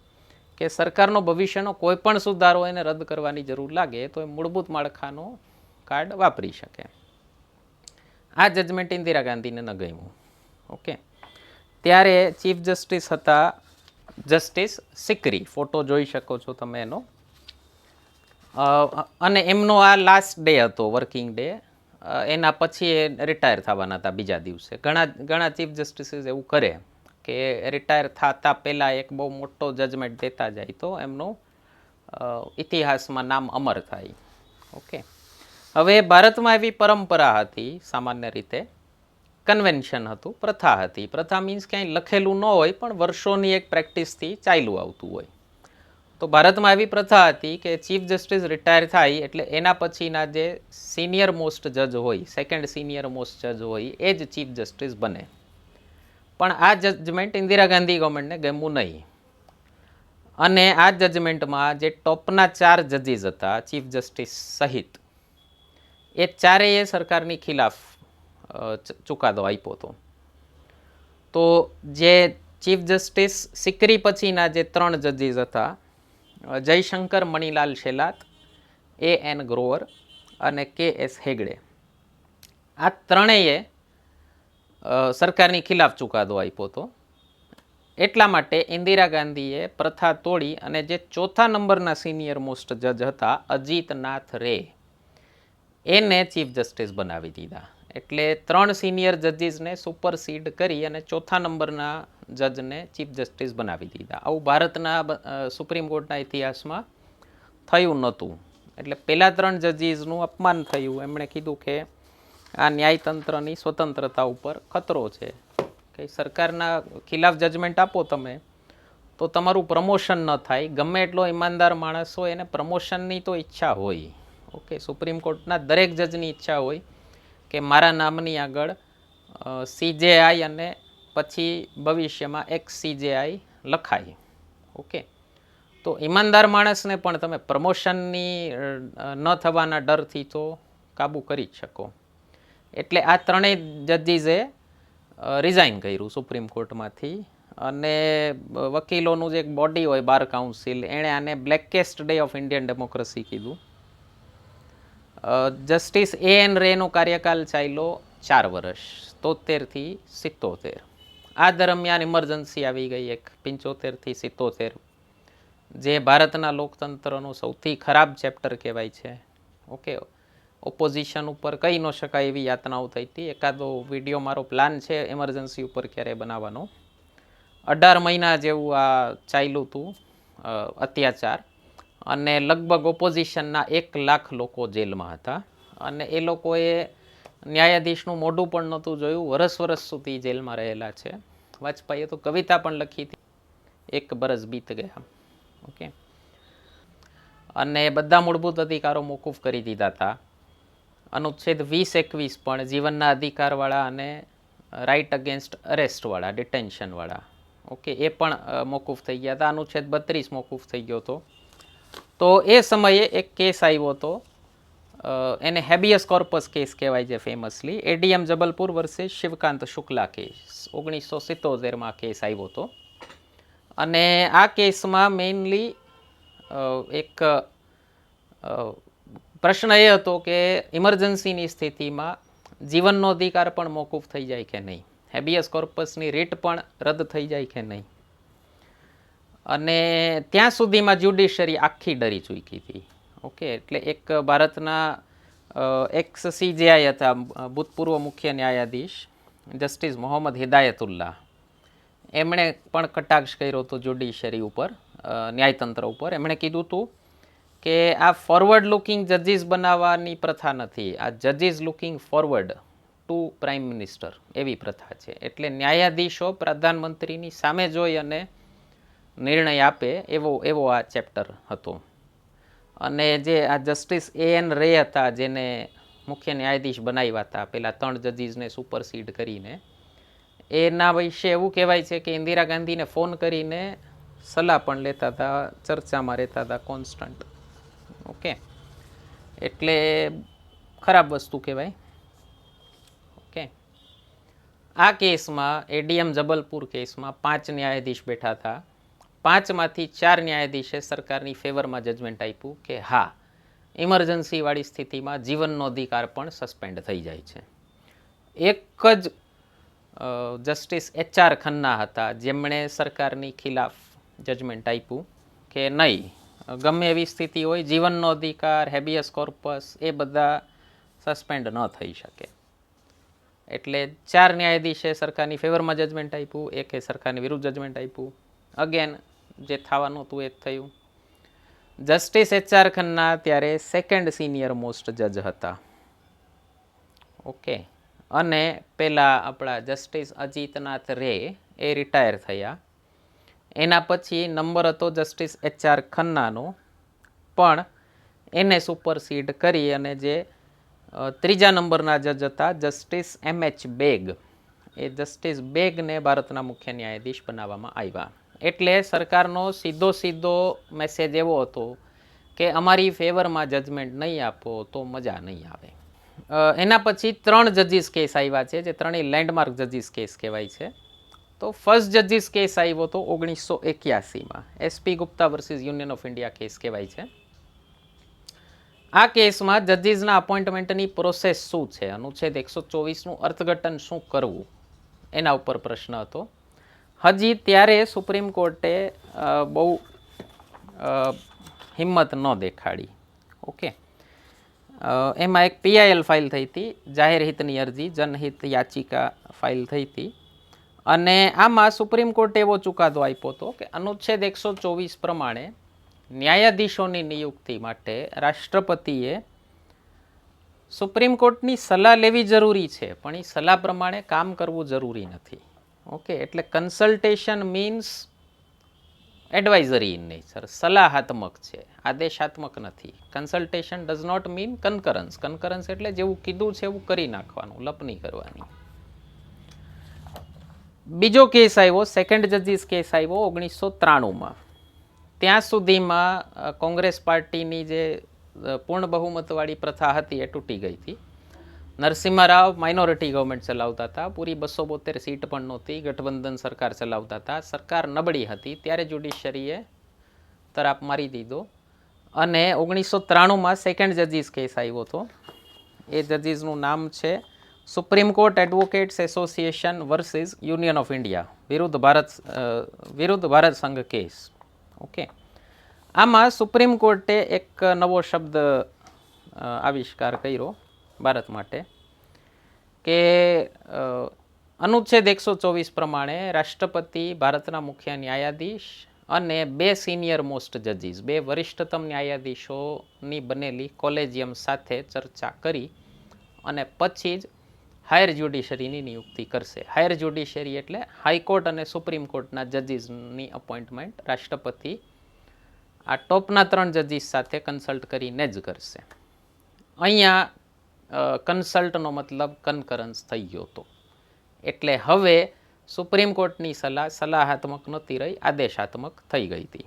A: કે સરકારનો ભવિષ્યનો કોઈ પણ સુધારો એને રદ કરવાની જરૂર લાગે તો એ મૂળભૂત માળખાનો કાર્ડ વાપરી શકે. આ જજમેન્ટ ઇન્દિરા ગાંધીને ન ગમ્યું. ઓકે, ત્યારે ચીફ જસ્ટિસ હતા જસ્ટિસ સિકરી, ફોટો જોઈ શકો છો તમે એનો. અને એમનો આ લાસ્ટ ડે હતો, વર્કિંગ ડે. એના પછી એ રિટાયર થવાના હતા બીજા દિવસે. ઘણા ચીફ જસ્ટિસીસ એવું કરે કે રિટાયર થતા પહેલાં એક બહુ મોટો જજમેન્ટ દેતા જાય તો એમનું ઇતિહાસમાં નામ અમર થાય. ઓકે, હવે ભારતમાં એવી પરંપરા હતી, સામાન્ય રીતે કન્વેન્શન હતું, પ્રથા હતી. પ્રથા મીન્સ ક્યાંય લખેલું ન હોય પણ વર્ષોની એક પ્રેક્ટિસથી ચાલ્યું આવતું હોય. તો ભારતમાં એવી પ્રથા હતી કે ચીફ જસ્ટિસ રિટાયર થાય એટલે એના પછીના જે સિનિયર મોસ્ટ જજ હોય, સેકન્ડ સિનિયર મોસ્ટ જજ હોય, એ જ ચીફ જસ્ટિસ બને. પણ આ જજમેન્ટ ઇન્દિરા ગાંધી ગવર્મેન્ટને ગમ્યું નહીં અને આ જજમેન્ટમાં જે ટોપના 4 જજીસ હતા ચીફ જસ્ટિસ સહિત, એ ચારેય સરકારની ખિલાફ ચુકાદો આપ્યો હતો. તો જે ચીફ જસ્ટિસ સિકરી પછીના જે 3 જજીસ હતા, જયશંકર મણિલાલ શેલાત, A.N. ગ્રોવર અને K.S. હેગડે, આ ત્રણેય સરકારની ખિલાફ ચુકાદો આપ્યો હતો. એટલા માટે ઇન્દિરા ગાંધીએ પ્રથા તોડી અને જે ચોથા નંબરના સિનિયર મોસ્ટ જજ હતા અજીતનાથ રે, એને ચીફ જસ્ટિસ બનાવી દીધા. એટલે 3 સિનિયર જજીસને સુપરસીડ કરી અને ચોથા નંબરના જજને ચીફ જસ્ટિસ બનાવી દીધા. આવું ભારતના સુપ્રીમ કોર્ટના ઇતિહાસમાં થયું નહોતું. એટલે પહેલા 3 જજીસનું અપમાન થયું. એમણે કીધું કે આ ન્યાયતંત્રની સ્વતંત્રતા ઉપર ખતરો છે, કે સરકારના ખિલાફ જજમેન્ટ આપો તમે તો તમારું પ્રમોશન ન થાય. ગમે એટલો ઈમાનદાર માણસ હોય એને પ્રમોશનની તો ઈચ્છા હોય. ઓકે, સુપ્રીમ કોર્ટના દરેક જજની ઈચ્છા હોય કે મારા નામની આગળ CJI અને પછી ભવિષ્યમાં XCJI લખાય. ઓકે, તો ઈમાનદાર માણસને પણ તમે પ્રમોશનની ન થવાના ડરથી તો કાબૂ કરી જ શકો. એટલે આ ત્રણેય જજીસે રિઝાઇન કર્યું સુપ્રીમ કોર્ટમાંથી. અને વકીલોનું જે એક બોડી હોય બાર કાઉન્સિલ, એણે આને બ્લેકેસ્ટ ડે ઓફ ઇન્ડિયન ડેમોક્રેસી કીધું. Justice A.N. રેનો કાર્યકાલ ચાલ્યો 4 વર્ષ, 73 થી 77. આ દરમિયાન ઇમરજન્સી આવી ગઈ એક 75 થી 77, જે ભારતના લોકતંત્રનો સૌથી ખરાબ ચેપ્ટર કહેવાય છે. ઓકે, ઓપોઝિશન ઉપર કહી ન શકાય એવી યાતનાઓ થઈ હતી. એકાદો વિડીયો મારો પ્લાન છે એમરજન્સી ઉપર ક્યારે બનાવવાનો. 18 મહિના જેવું આ ચાલ્યું હતું અત્યાચાર, અને લગભગ ઓપોઝિશનના 1 લાખ લોકો જેલમાં હતા. અને એ લોકોએ ન્યાયાધીશનું મોઢું પણ નહોતું જોયું, વરસ સુધી જેલમાં રહેલા છે. વાજપેયીએ તો કવિતા પણ લખી હતી, 1 બરસ બીત ગયા. ઓકે, અને બધા મૂળભૂત અધિકારો મોકૂફ કરી દીધા હતા. અનુચ્છેદ 20-21 પણ જીવનના અધિકારવાળા અને રાઇટ અગેન્સ્ટ અરેસ્ટવાળા, ડિટેન્શનવાળા, ઓકે, એ પણ મોકૂફ થઈ ગયા હતા. અનુચ્છેદ 32 મોકૂફ થઈ ગયો હતો. તો એ સમયે એક કેસ આવ્યો હતો, એને હેબિયસ કોર્પસ કેસ કહેવાય છે famously, ADM Jabalpur versus Shivkant Shukla case. 1977માં કેસ આવ્યો હતો. અને આ કેસમાં મેઇનલી એક પ્રશ્ન એ હતો કે ઇમરજન્સીની સ્થિતિમાં જીવનનો અધિકાર પણ મોકૂફ થઈ જાય કે નહીં, હેબિયસ કોર્પસની રીટ પણ રદ થઈ જાય કે નહીં. અને ત્યાં સુધીમાં જ્યુડિશરી આખી ડરી ચૂકી હતી. ઓકે, એટલે એક ભારતના XCJI હતા, ભૂતપૂર્વ મુખ્ય ન્યાયાધીશ જસ્ટિસ મોહમ્મદ હિદાયતુલ્લાહ, એમણે પણ કટાક્ષ કર્યો હતો જ્યુડિશરી ઉપર, ન્યાયતંત્ર ઉપર. એમણે કીધું હતું કે આ ફોરવર્ડ લુકિંગ જજીસ બનાવવાની પ્રથા નથી, આ જજીસ looking forward to prime minister એવી પ્રથા છે. એટલે ન્યાયાધીશો પ્રધાનમંત્રીની સામે જોઈ અને નિર્ણય આપે એવો આ ચેપ્ટર હતો. અને જે આ જસ્ટિસ A.N. રે હતા, જેને મુખ્ય ન્યાયાધીશ બનાવ્યા હતા પેલા 3 જજીસને સુપરસીડ કરીને, એના વિશે એવું કહેવાય છે કે ઇન્દિરા ગાંધીને ફોન કરીને સલાહ પણ લેતા હતા, ચર્ચામાં રહેતા હતા કોન્સ્ટન્ટ. ઓકે, એટલે ખરાબ વસ્તુ કહેવાય. ઓકે, આ કેસમાં ADM જબલપુર કેસમાં 5 ન્યાયાધીશ બેઠા હતા. 5માંથી 4 ન્યાયાધીશે સરકારની ફેવરમાં જજમેન્ટ આપ્યું કે હા, ઇમરજન્સીવાળી સ્થિતિમાં જીવનનો અધિકાર પણ સસ્પેન્ડ થઈ જાય છે. એક જ જસ્ટિસ HR ખન્ના હતા, જેમણે સરકારની ખિલાફ જજમેન્ટ આપ્યું કે નહીં, ગમે એવી સ્થિતિ હોય, જીવનનો અધિકાર, હેબિયસ કોર્પસ, એ બધા સસ્પેન્ડ ન થઈ શકે. એટલે 4 ન્યાયાધીશે સરકારની ફેવરમાં જજમેન્ટ આપ્યું, એકે સરકારની વિરુદ્ધ જજમેન્ટ આપ્યું. અગેન જે થવાનું હતું એ જ થયું. જસ્ટિસ HR ખન્ના ત્યારે 2nd સિનિયર મોસ્ટ જજ હતા. ઓકે, અને પેલા આપણા જસ્ટિસ અજીતનાથ રે એ રિટાયર થયા. એના પછી નંબર હતો જસ્ટિસ HR ખન્નાનો, પણ એને સુપરસીડ કરી અને જે 3જા નંબરના જજ હતા જસ્ટિસ MH બેગ, એ જસ્ટિસ બેગને ભારતના મુખ્ય ન્યાયાધીશ બનાવવામાં આવ્યા. એટલે સરકારનો સીધો મેસેજ એવો હતો કે અમારી ફેવરમાં જજમેન્ટ નહીં આપો તો મજા નહીં આવે. એના પછી 3 જજીસ કેસ આવ્યા છે, જે ત્રણેય લેન્ડમાર્ક જજીસ કેસ કહેવાય છે. તો ફર્સ્ટ જજીસ કેસ આવ્યો તો 1981માં, S P Gupta versus union of India case કહેવાય છે. આ કેસમાં જજીસના અપોઇન્ટમેન્ટની પ્રોસેસ શું છે, અનુચ્છેદ 124નું અર્થઘટન શું કરવું, એના ઉપર પ્રશ્ન હતો. હજી ત્યારે સુપ્રીમ કોર્ટે બહુ હિંમત ન દેખાડી. ઓકે, એમાં એક PIL ફાઇલ થઈ હતી, જાહેર હિતની અરજી, જનહિત યાચિકા ફાઇલ થઈ હતી. અને આમાં સુપ્રીમ કોર્ટે એવો ચુકાદો આપ્યો હતો કે અનુચ્છેદ 124 પ્રમાણે ન્યાયાધીશોની નિયુક્તિ માટે રાષ્ટ્રપતિએ સુપ્રીમ કોર્ટની સલાહ લેવી જરૂરી છે, પણ એ સલાહ પ્રમાણે કામ કરવું જરૂરી નથી. ઓકે, એટલે consultation means advisory in nature, સલાહાત્મક છે, આદેશાત્મક નથી. Consultation does not mean concurrence. Concurrence એટલે જેવું કીધું છે એવું કરી નાખવાનું, લપની કરવાની. બીજો કેસ આવ્યો, સેકન્ડ જજીસ કેસ આવ્યો 1993માં. ત્યાં સુધીમાં કોંગ્રેસ પાર્ટીની જે પૂર્ણ બહુમતવાળી પ્રથા હતી એ તૂટી ગઈ હતી. નરસિમ્હા રાવ માઇનોરિટી ગવર્મેન્ટ ચલાવતા હતા, પૂરી 272 સીટ પણ નહોતી, ગઠબંધન સરકાર ચલાવતા હતા, સરકાર નબળી હતી. ત્યારે જ્યુડિશરીએ તરાપ મારી દીધો અને 1993માં સેકન્ડ જજીસ કેસ આવ્યો હતો. એ જજીસનું નામ છે supreme court advocates association versus union of India, વિરુદ્ધ ભારત સંઘ કેસ. ઓકે, આમાં સુપ્રીમ કોર્ટે એક નવો શબ્દ આવિષ્કાર કર્યો ભારત માટે કે અનુચ્છેદ 124 પ્રમાણે રાષ્ટ્રપતિ, ભારતના મુખ્ય ન્યાયાધીશ અને 2 સિનિયર મોસ્ટ જજીસ, 2 વરિષ્ઠતમ ન્યાયાધીશોની બનેલી કોલેજિયમ સાથે ચર્ચા કરી અને પછી જ હાયર જ્યુડિશરીની નિયુક્તિ કરશે. હાયર જ્યુડિશરી એટલે હાઈકોર્ટ અને સુપ્રીમ કોર્ટના જજીસની અપોઇન્ટમેન્ટ રાષ્ટ્રપતિ આ ટોપના 3 જજીસ સાથે કન્સલ્ટ કરીને જ કરશે. અહીંયા કન્સલ્ટનો મતલબ કન્કરન્સ થઈ ગયો હતો. એટલે હવે સુપ્રીમ કોર્ટની સલાહ સલાહાત્મક નહોતી રહી, આદેશાત્મક થઈ ગઈ હતી.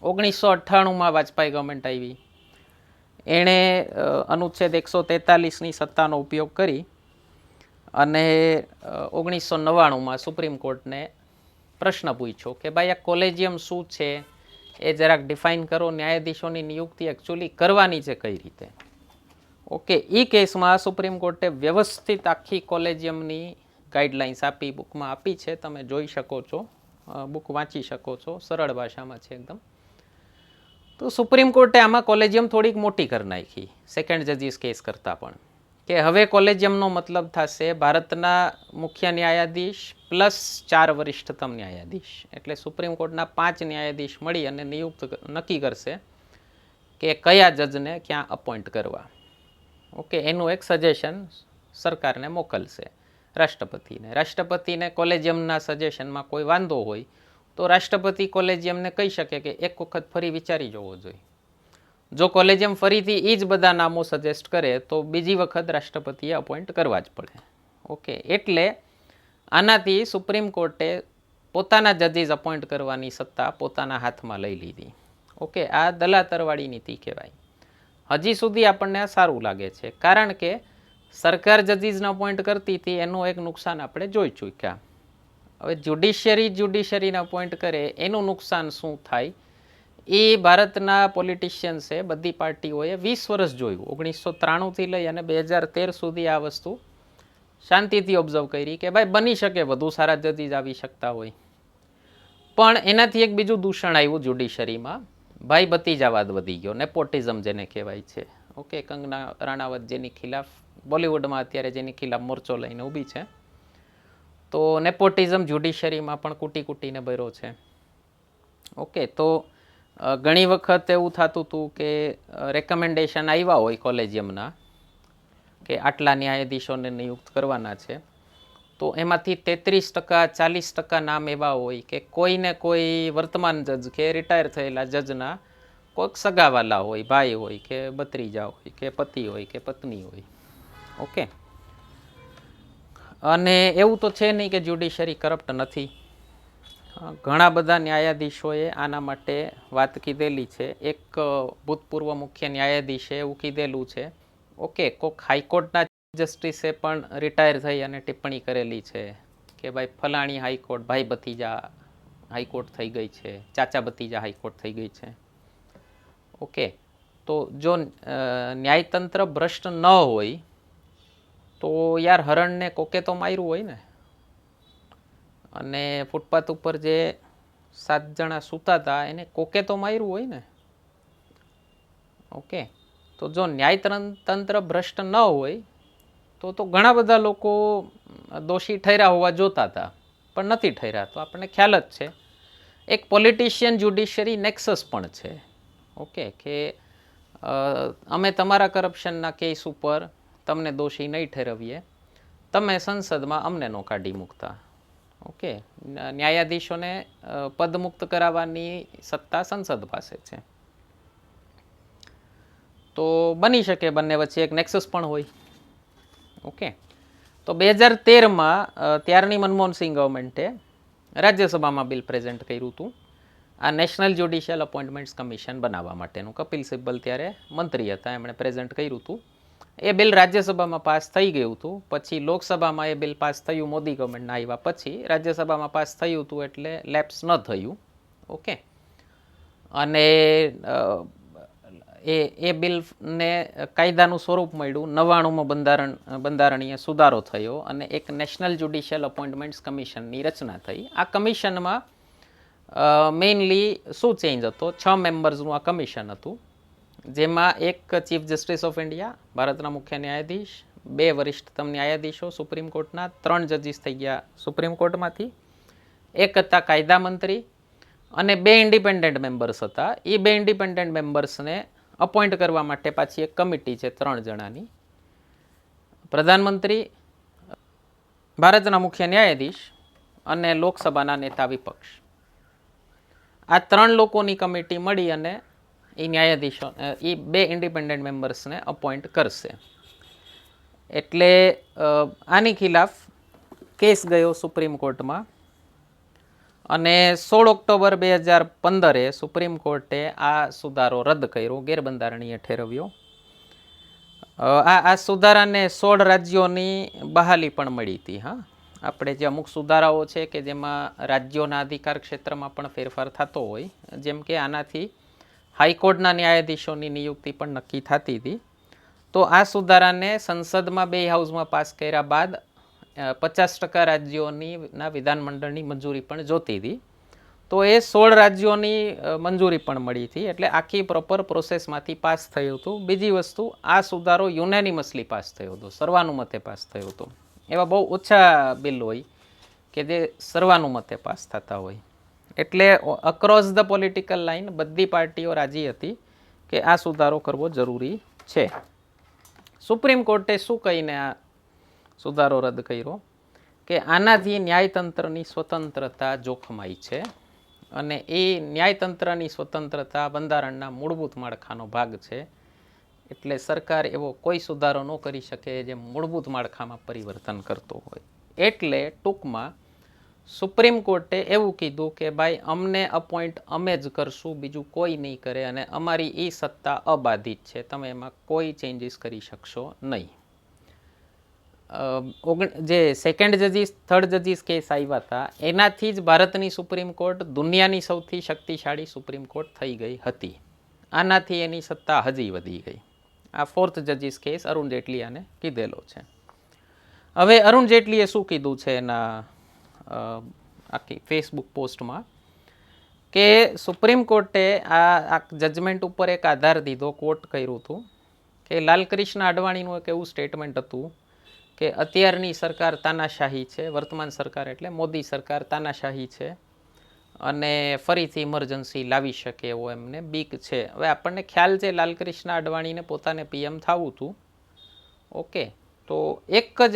A: 1998માં વાજપેયી ગવર્મેન્ટ આવી. એણે અનુચ્છેદ 143ની સત્તાનો ઉપયોગ કરી અને 1999માં સુપ્રીમ કોર્ટને પ્રશ્ન પૂછ્યો કે ભાઈ આ કોલેજિયમ શું છે એ જરાક ડિફાઇન કરો, ન્યાયાધીશોની નિયુક્તિ એકચ્યુઅલી કરવાની છે કઈ રીતે. ઓકે, એ કેસમાં સુપ્રીમ કોર્ટે વ્યવસ્થિત આખી કોલેજિયમની ગાઈડલાઇન્સ આપી, બુકમાં આપી છે, તમે જોઈ શકો છો, બુક વાંચી શકો છો, સરળ ભાષામાં છે એકદમ. તો સુપ્રીમ કોર્ટે આમાં કોલેજિયમ થોડીક મોટી કરી નાખી સેકન્ડ જજીસ કેસ કરતાં પણ, કે હવે કોલેજિયમનો મતલબ થશે ભારતના મુખ્ય ન્યાયાધીશ પ્લસ 4 વરિષ્ઠતમ ન્યાયાધીશ. એટલે સુપ્રીમ કોર્ટના 5 ન્યાયાધીશ મળી અને નક્કી કરશે કે કયા જજને ક્યાં અપોઇન્ટ કરવા. ઓકે, એનું એક સજેશન સરકારને મોકલશે રાષ્ટ્રપતિને. રાષ્ટ્રપતિને કોલેજિયમના સજેશનમાં કોઈ વાંધો હોય તો રાષ્ટ્રપતિ કોલેજિયમને કહી શકે કે એક વખત ફરી વિચારી જવો જોઈએ. જો કોલેજિયમ ફરીથી એ જ બધા નામો સજેસ્ટ કરે તો બીજી વખત રાષ્ટ્રપતિએ અપોઇન્ટ કરવા જ પડે. ઓકે, એટલે આનાથી સુપ્રીમ કોર્ટે પોતાના જજીસ અપોઇન્ટ કરવાની સત્તા પોતાના હાથમાં લઈ લીધી. ઓકે, આ દલાતરવાળી નીતિ કહેવાય. હજી સુધી આપણને આ સારું લાગે છે, કારણ કે સરકાર જજીસને અપોઇન્ટ કરતી હતી, એનું એક નુકસાન આપણે જોઈ ચૂક્યા. હવે જ્યુડિશરીને અપોઇન્ટ કરે એનું નુકસાન શું થાય એ ભારતના પોલિટિશિયન્સે, બધી પાર્ટીઓએ 20 વર્ષ જોયું. 1993થી લઈ અને 2013 સુધી આ વસ્તુ શાંતિથી ઓબ્ઝર્વ કરી કે ભાઈ બની શકે વધુ સારા જજીસ આવી શકતા હોય. પણ એનાથી એક બીજું દૂષણ આવ્યું જ્યુડિશરીમાં, ભાઈ ભતીજાવાદ વધી ગયો, નેપોટિઝમ જેને કહેવાય છે. ઓકે, કંગના રાણાવત જેની ખિલાફ બોલિવૂડમાં અત્યારે જેની ખિલાફ મોરચો લઈને ઊભી છે, તો નેપોટિઝમ જ્યુડિશરીમાં પણ કૂટી કૂટીને ભર્યો છે. ઓકે, તો ઘણી વખત એવું થતું હતું કે રેકમેન્ડેશન આવ્યા હોય કોલેજિયમના કે આટલા ન્યાયાધીશોને નિયુક્ત કરવાના છે, તો એમાંથી 33% 40% નામ એવા હોય કે કોઈને કોઈ વર્તમાન જજ કે રિટાયર થયેલા જજના કોઈક સગાવાલા હોય, ભાઈ હોય કે ભત્રીજા હોય કે પતિ હોય કે પત્ની હોય. ઓકે, અને એવું તો છે નહીં કે જ્યુડિશરી કરપ્ટ નથી. ઘણા બધા ન્યાયાધીશોએ આના માટે વાત કીધેલી છે. એક ભૂતપૂર્વ મુખ્ય ન્યાયાધીશે એવું કીધેલું છે ઓકે, કોઈક હાઈકોર્ટના જસ્ટિસે પણ રિટાયર થઈ અને ટિપ્પણી કરેલી છે કે ભાઈ ફલાણી હાઈકોર્ટ ભાઈ ભતીજા હાઈકોર્ટ થઈ ગઈ છે, ચાચા ભતીજા હાઈકોર્ટ થઈ ગઈ છે. ઓકે, તો જો ન્યાયતંત્ર ભ્રષ્ટ ન હોય તો યાર હરણને કોકે તો માર્યું હોય ને. અને ફૂટપાથ ઉપર જે 7 જણા સૂતા હતા એને કોકે તો માર્યું હોય ને. ઓકે, તો જો ન્યાયતંત્ર ભ્રષ્ટ ન હોય તો ઘણા બધા લોકો દોષી ઠર્યા હોવા જોતા હતા, પણ નથી ઠર્યા. તો આપણને ખ્યાલ જ છે એક પોલિટિશિયન જ્યુડિશિયરી નેક્સસ પણ છે. ઓકે, કે અમે તમારા કરપ્શનના કેસ ઉપર તમને દોષી નહીં ઠેરવીએ, તમે સંસદમાં અમને નો કાઢી મૂકતા. ઓકે, ન્યાયાધીશોને પદમુક્ત કરાવવાની સત્તા સંસદ પાસે છે. તો બની શકે બંને વચ્ચે એક નેક્સસ પણ હોય. ઓકે, તો 2013માં ત્યારની મનમોહનસિંહ ગવર્મેન્ટે રાજ્યસભામાં બિલ પ્રેઝન્ટ કર્યું હતું આ નેશનલ જ્યુડિશિયલ અપોઇન્ટમેન્ટ્સ કમિશન બનાવવા માટેનું. કપિલ સિબ્બલ ત્યારે મંત્રી હતા, એમણે પ્રેઝન્ટ કર્યું હતું. એ બિલ રાજ્યસભામાં પાસ થઈ ગયું હતું. પછી લોકસભામાં એ બિલ પાસ થયું, મોદી ગવર્મેન્ટના આવ્યા પછી રાજ્યસભામાં પાસ થયું હતું, એટલે લેપ્સ ન થયું. ઓકે, અને એ બિલને કાયદાનું સ્વરૂપ મળ્યું. 99માં બંધારણીય સુધારો થયો અને એક નેશનલ જ્યુડિશિયલ અપોઇન્ટમેન્ટ્સ કમિશનની રચના થઈ. આ કમિશનમાં મેઇનલી શું ચેન્જ હતો? 6 મેમ્બર્સનું આ કમિશન હતું, જેમાં એક ચીફ જસ્ટિસ ઓફ ઇન્ડિયા, ભારતના મુખ્ય ન્યાયાધીશ, 2 વરિષ્ઠતમ ન્યાયાધીશો સુપ્રીમ કોર્ટના, 3 જજીસ થઈ ગયા સુપ્રીમ કોર્ટમાંથી, એક હતા કાયદા મંત્રી અને 2 ઇન્ડિપેન્ડન્ટ મેમ્બર્સ હતા. એ 2 ઇન્ડિપેન્ડન્ટ મેમ્બર્સને અપોઇન્ટ કરવા માટે પાછી એક કમિટી છે 3 જણાની. પ્રધાનમંત્રી, ભારતના મુખ્ય ન્યાયાધીશ અને લોકસભાના નેતા વિપક્ષ, આ 3 લોકોની કમિટી મળી અને એ ન્યાયાધીશો એ 2 ઇન્ડિપેન્ડન્ટ મેમ્બર્સને અપોઇન્ટ કરશે. એટલે આની ખિલાફ કેસ ગયો સુપ્રીમ કોર્ટમાં અને 16 ઓક્ટોબર 2015 સુપ્રીમ કોર્ટે આ સુધારો રદ કર્યો, ગેરબંધારણીય ઠેરવ્યો. આ સુધારાને 16 રાજ્યોની બહાલી પણ મળી હતી. હા, આપણે જે અમુક સુધારાઓ છે કે જેમાં રાજ્યોના અધિકાર ક્ષેત્રમાં પણ ફેરફાર થતો હોય, જેમ કે આનાથી હાઈકોર્ટના ન્યાયાધીશોની નિયુક્તિ પણ નક્કી થતી હતી. તો આ સુધારાને સંસદમાં 2 હાઉસમાં પાસ કર્યા બાદ 50% રાજ્યોના વિધાનમંડળની મંજૂરી પણ જોતી હતી. તો એ 16 રાજ્યોની મંજૂરી પણ મળી હતી. એટલે આખી પ્રોપર પ્રોસેસમાંથી પાસ થયું હતું. બીજી વસ્તુ, આ સુધારો યુનેનિમસલી પાસ થયો હતો, સર્વાનુમતે પાસ થયો હતો. એવા બહુ ઓછા બિલ હોય કે જે સર્વાનુમતે પાસ થતા હોય. એટલે અક્રોસ ધ પોલિટિકલ લાઇન બધી પાર્ટીઓ રાજી હતી કે આ સુધારો કરવો જરૂરી છે. સુપ્રીમ કોર્ટે શું કહીને આ સુધારો રદ કર્યો કે આનાથી ન્યાયતંત્રની સ્વતંત્રતા જોખમાય છે અને એ ન્યાયતંત્રની સ્વતંત્રતા બંધારણના મૂળભૂત માળખાનો ભાગ છે. એટલે સરકાર એવો કોઈ સુધારો ન કરી શકે જે મૂળભૂત માળખામાં પરિવર્તન કરતો હોય. એટલે ટૂંકમાં સુપ્રીમ કોર્ટે એવું કીધું કે ભાઈ અમને અપોઇન્ટ અમે જ કરશું, બીજું કોઈ નહીં કરે, અને અમારી એ સત્તા અબાધિત છે, તમે એમાં કોઈ ચેન્જીસ કરી શકશો નહીં. જે સેકન્ડ જજીસ, થર્ડ જજીસ કેસ આવ્યા હતા એનાથી જ ભારતની સુપ્રીમ કોર્ટ દુનિયાની સૌથી શક્તિશાળી સુપ્રીમ કોર્ટ થઈ ગઈ હતી. આનાથી એની સત્તા હજી વધી ગઈ. આ 4th જજીસ કેસ અરુણ જેટલી આને કીધેલો છે. હવે અરુણ જેટલીએ શું કીધું છે એના આખી ફેસબુક પોસ્ટમાં કે સુપ્રીમ કોર્ટે આ જજમેન્ટ ઉપર એક આધાર દીધો, કોર્ટ કર્યું હતું કે લાલકૃષ્ણ અડવાણીનું એક એવું સ્ટેટમેન્ટ હતું કે અત્યારની સરકાર તાનાશાહી છે, વર્તમાન સરકાર એટલે મોદી સરકાર તાનાશાહી છે અને ફરીથી ઇમરજન્સી લાવી શકે એવો એમને બીક છે. હવે આપણને ખ્યાલ છે લાલકૃષ્ણ અડવાણીને પોતાને પીએમ થવું હતું. ઓકે, તો એક જ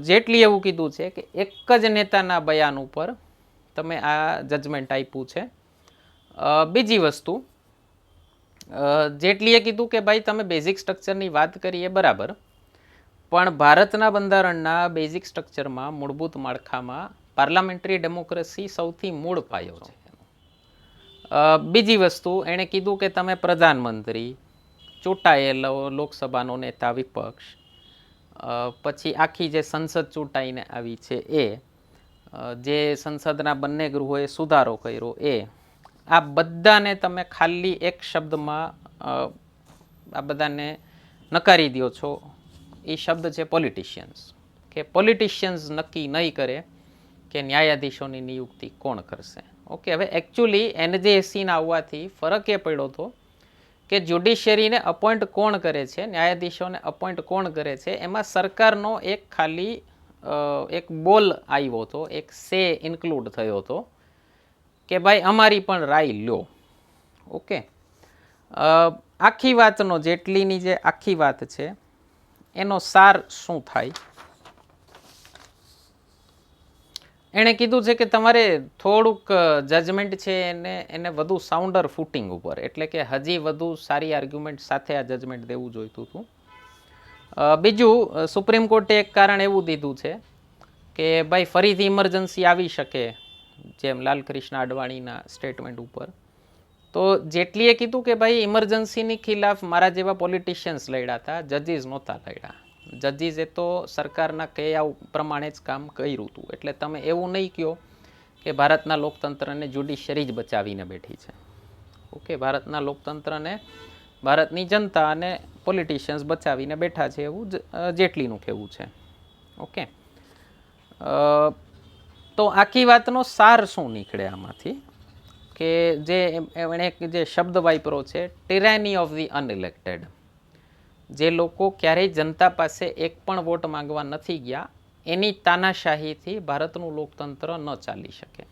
A: જેટલી એવું કીધું છે કે એક જ નેતાના બયાન ઉપર તમે આ જજમેન્ટ આપ્યું છે. બીજી વસ્તુ, જેટલીએ કીધું કે ભાઈ તમે બેઝિક સ્ટ્રક્ચરની વાત કરી એ બરાબર, પણ ભારતના બંધારણના બેઝિક સ્ટ્રક્ચરમાં, મૂળભૂત માળખામાં પાર્લામેન્ટરી ડેમોક્રેસી સૌથી મૂળ પાયો છે. બીજી વસ્તુ, એણે કીધું કે તમે પ્રધાનમંત્રી, ચૂંટાયેલો લોકસભાનો નેતા વિપક્ષ, પછી આખી જે સંસદ ચૂંટાઈને આવી છે એ, જે સંસદના બંને ગૃહોએ સુધારો કર્યો એ, આ બધાને તમે ખાલી એક શબ્દમાં આ બધાને નકારી દો છો. એ શબ્દ છે પોલિટિશિયન્સ. કે પોલિટિશિયન્સ નક્કી નહીં કરે કે ન્યાયાધીશોની નિયુક્તિ કોણ કરશે. ઓકે, હવે એકચ્યુઅલી NJSCના આવવાથી ફરક એ પડ્યો હતો કે જ્યુડિશિયરીને અપોઇન્ટ કોણ કરે છે, ન્યાયાધીશોને અપોઇન્ટ કોણ કરે છે, એમાં સરકારનો એક ખાલી એક બોલ આવ્યો હતો, એક સે ઇન્ક્લુડ થયો હતો કે ભાઈ અમારી પણ રાય લ્યો. ઓકે, આખી વાતનો જેટલીની જે આખી વાત છે એનો સાર શું થાય? એણે કીધું છે કે તમારે થોડુંક જજમેન્ટ છે એને વધુ સાઉન્ડર ફૂટિંગ ઉપર, એટલે કે હજી વધુ સારી આર્ગ્યુમેન્ટ સાથે આ જજમેન્ટ દેવું જોઈતું હતું. બીજું, સુપ્રીમ કોર્ટે એક કારણ એવું દીધું છે કે ભાઈ ફરીથી ઇમરજન્સી આવી શકે, જેમ લાલકૃષ્ણ અડવાણીના સ્ટેટમેન્ટ ઉપર. તો જેટલીએ કીધું કે ભાઈ ઇમરજન્સીની ખિલાફ મારા જેવા પોલિટિશિયન્સ લડ્યા હતા, જજીસ નહોતા લડ્યા. જજીસે તો સરકારના કયા પ્રમાણે જ કામ કર્યું હતું. એટલે તમે એવું નહીં કહો કે ભારતના લોકતંત્રને જ્યુડિશિયરી જ બચાવીને બેઠી છે. ઓકે, ભારતના લોકતંત્રને ભારતની જનતા અને પોલિટિશિયન્સ બચાવીને બેઠા છે, એવું જેટલીનું કહેવું છે. ઓકે, તો આખી વાતનો સાર શું નીકળે આમાંથી? કે જે એણે જે શબ્દ વાપરો છે, ટિરાની ઓફ ધી અનઇલેક્ટેડ. જે લોકો ક્યારેય જનતા પાસે એક પણ વોટ માંગવા નથી ગયા, એની તાનાશાહીથી ભારતનું લોકતંત્ર ન ચાલી શકે.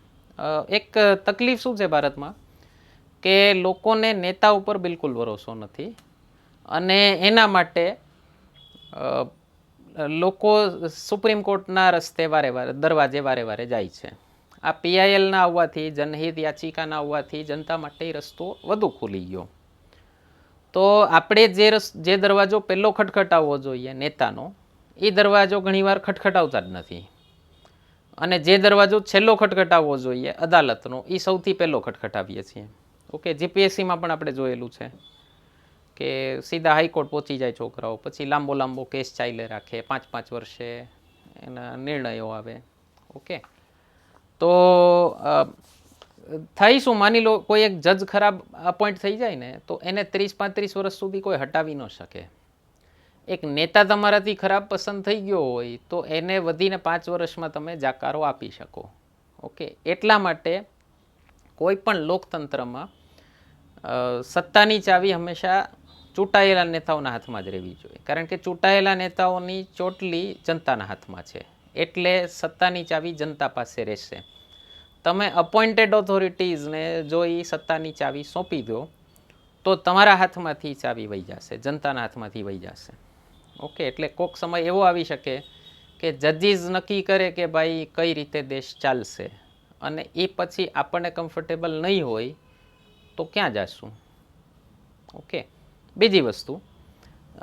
A: એક તકલીફ શું છે ભારતમાં કે લોકોને નેતા ઉપર બિલકુલ ભરોસો નથી, અને એના માટે લોકો સુપ્રીમ કોર્ટના રસ્તે દરવાજે વારે જાય છે. આ PILના આવવાથી, જનહિત યાચિકાના આવવાથી જનતા માટે રસ્તો વધુ ખુલી ગયો. તો આપણે જે દરવાજો પહેલો ખટખટાવવો જોઈએ નેતાનો, એ દરવાજો ઘણીવાર ખટખટાવતા જ નથી. અને જે દરવાજો છેલ્લો ખટખટાવવો જોઈએ અદાલતનો, એ સૌથી પહેલો ખટખટાવીએ છીએ. ઓકે, GPSCમાં પણ આપણે જોયેલું છે કે સીધા હાઈકોર્ટ પહોંચી જાય છોકરાઓ, પછી લાંબો કેસ ચાલે રાખે, 5-5 વર્ષે એના નિર્ણયો આવે. ઓકે, તો થઈ શું, માની લો કોઈ એક જજ ખરાબ અપોઇન્ટ થઈ જાય ને, તો એને 30-35 વર્ષ સુધી કોઈ હટાવી ન શકે. એક નેતા તમારાથી ખરાબ પસંદ થઈ ગયો હોય તો એને વધીને 5 વર્ષમાં તમે જાકારો આપી શકો. ઓકે, એટલા માટે કોઈ પણ લોકતંત્રમાં સત્તાની ચાવી હંમેશા ચૂંટાયેલા નેતાઓના હાથમાં જ રહેવી જોઈએ, કારણ કે ચૂંટાયેલા નેતાઓની ચોટલી જનતાના હાથમાં છે. એટલે સત્તાની ચાવી જનતા પાસે રહેશે. તમે અપોઇન્ટેડ ઓથોરિટીઝને જો એ સત્તાની ચાવી સોંપી દો તો તમારા હાથમાંથી ચાવી વહી જશે, જનતાના હાથમાંથી વહી જશે. ઓકે, એટલે કોઈક સમય એવો આવી શકે કે જજીસ નક્કી કરે કે ભાઈ કઈ રીતે દેશ ચાલશે, અને એ પછી આપણને કમ્ફર્ટેબલ નહીં હોય તો ક્યાં જશું. ઓકે, બીજી વસ્તુ,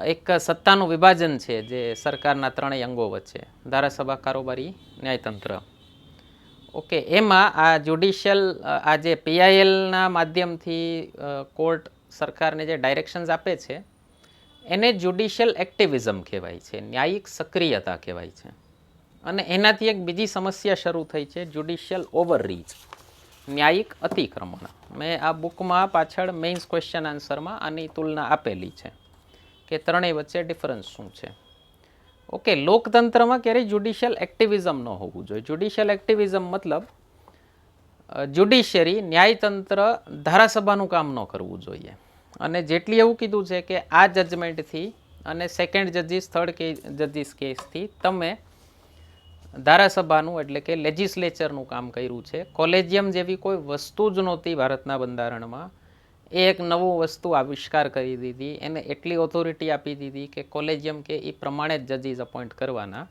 A: એક સત્તાનું વિભાજન છે જે સરકારના ત્રણેય અંગો વચ્ચે, ધારાસભા, કારોબારી, ન્યાયતંત્ર. ઓકે, એમાં આ જ્યુડિશિયલ, આ જે PILના માધ્યમથી કોર્ટ સરકારને જે ડાયરેક્શન્સ આપે છે એને જ્યુડિશિયલ એક્ટિવિઝમ કહેવાય છે, ન્યાયિક સક્રિયતા કહેવાય છે. અને એનાથી એક બીજી સમસ્યા શરૂ થઈ છે, જ્યુડિશિયલ ઓવરરીચ, ન્યાયિક અતિક્રમણ. મેં આ બુકમાં પાછળ મેઇન્સ ક્વેશ્ચન આન્સરમાં આની તુલના આપેલી છે કે ત્રણેય વચ્ચે ડિફરન્સ શું છે. ઓકે, લોકતંત્રમાં ક્યારેય જ્યુડિશિયલ એક્ટિવિઝમ ન હોવું જોઈએ. જ્યુડિશિયલ એક્ટિવિઝમ મતલબ જ્યુડિશિયરી, ન્યાયતંત્ર ધારાસભાનું કામ ન કરવું જોઈએ. અને જેટલી એવું કીધું છે કે આ જજમેન્ટથી અને સેકન્ડ જજીસ, થર્ડ જજીસ કેસથી તમે ધારાસભાનું એટલે કે લેજિસ્લેચરનું કામ કર્યું છે. કોલેજિયમ જેવી કોઈ વસ્તુ જ નહોતી ભારતના બંધારણમાં, એ એક નવું વસ્તુ આવિષ્કાર કરી દીધી, એને એટલી ઓથોરિટી આપી દીધી કે કોલેજિયમ કે એ પ્રમાણે જ જજીસ અપોઇન્ટ કરવાના.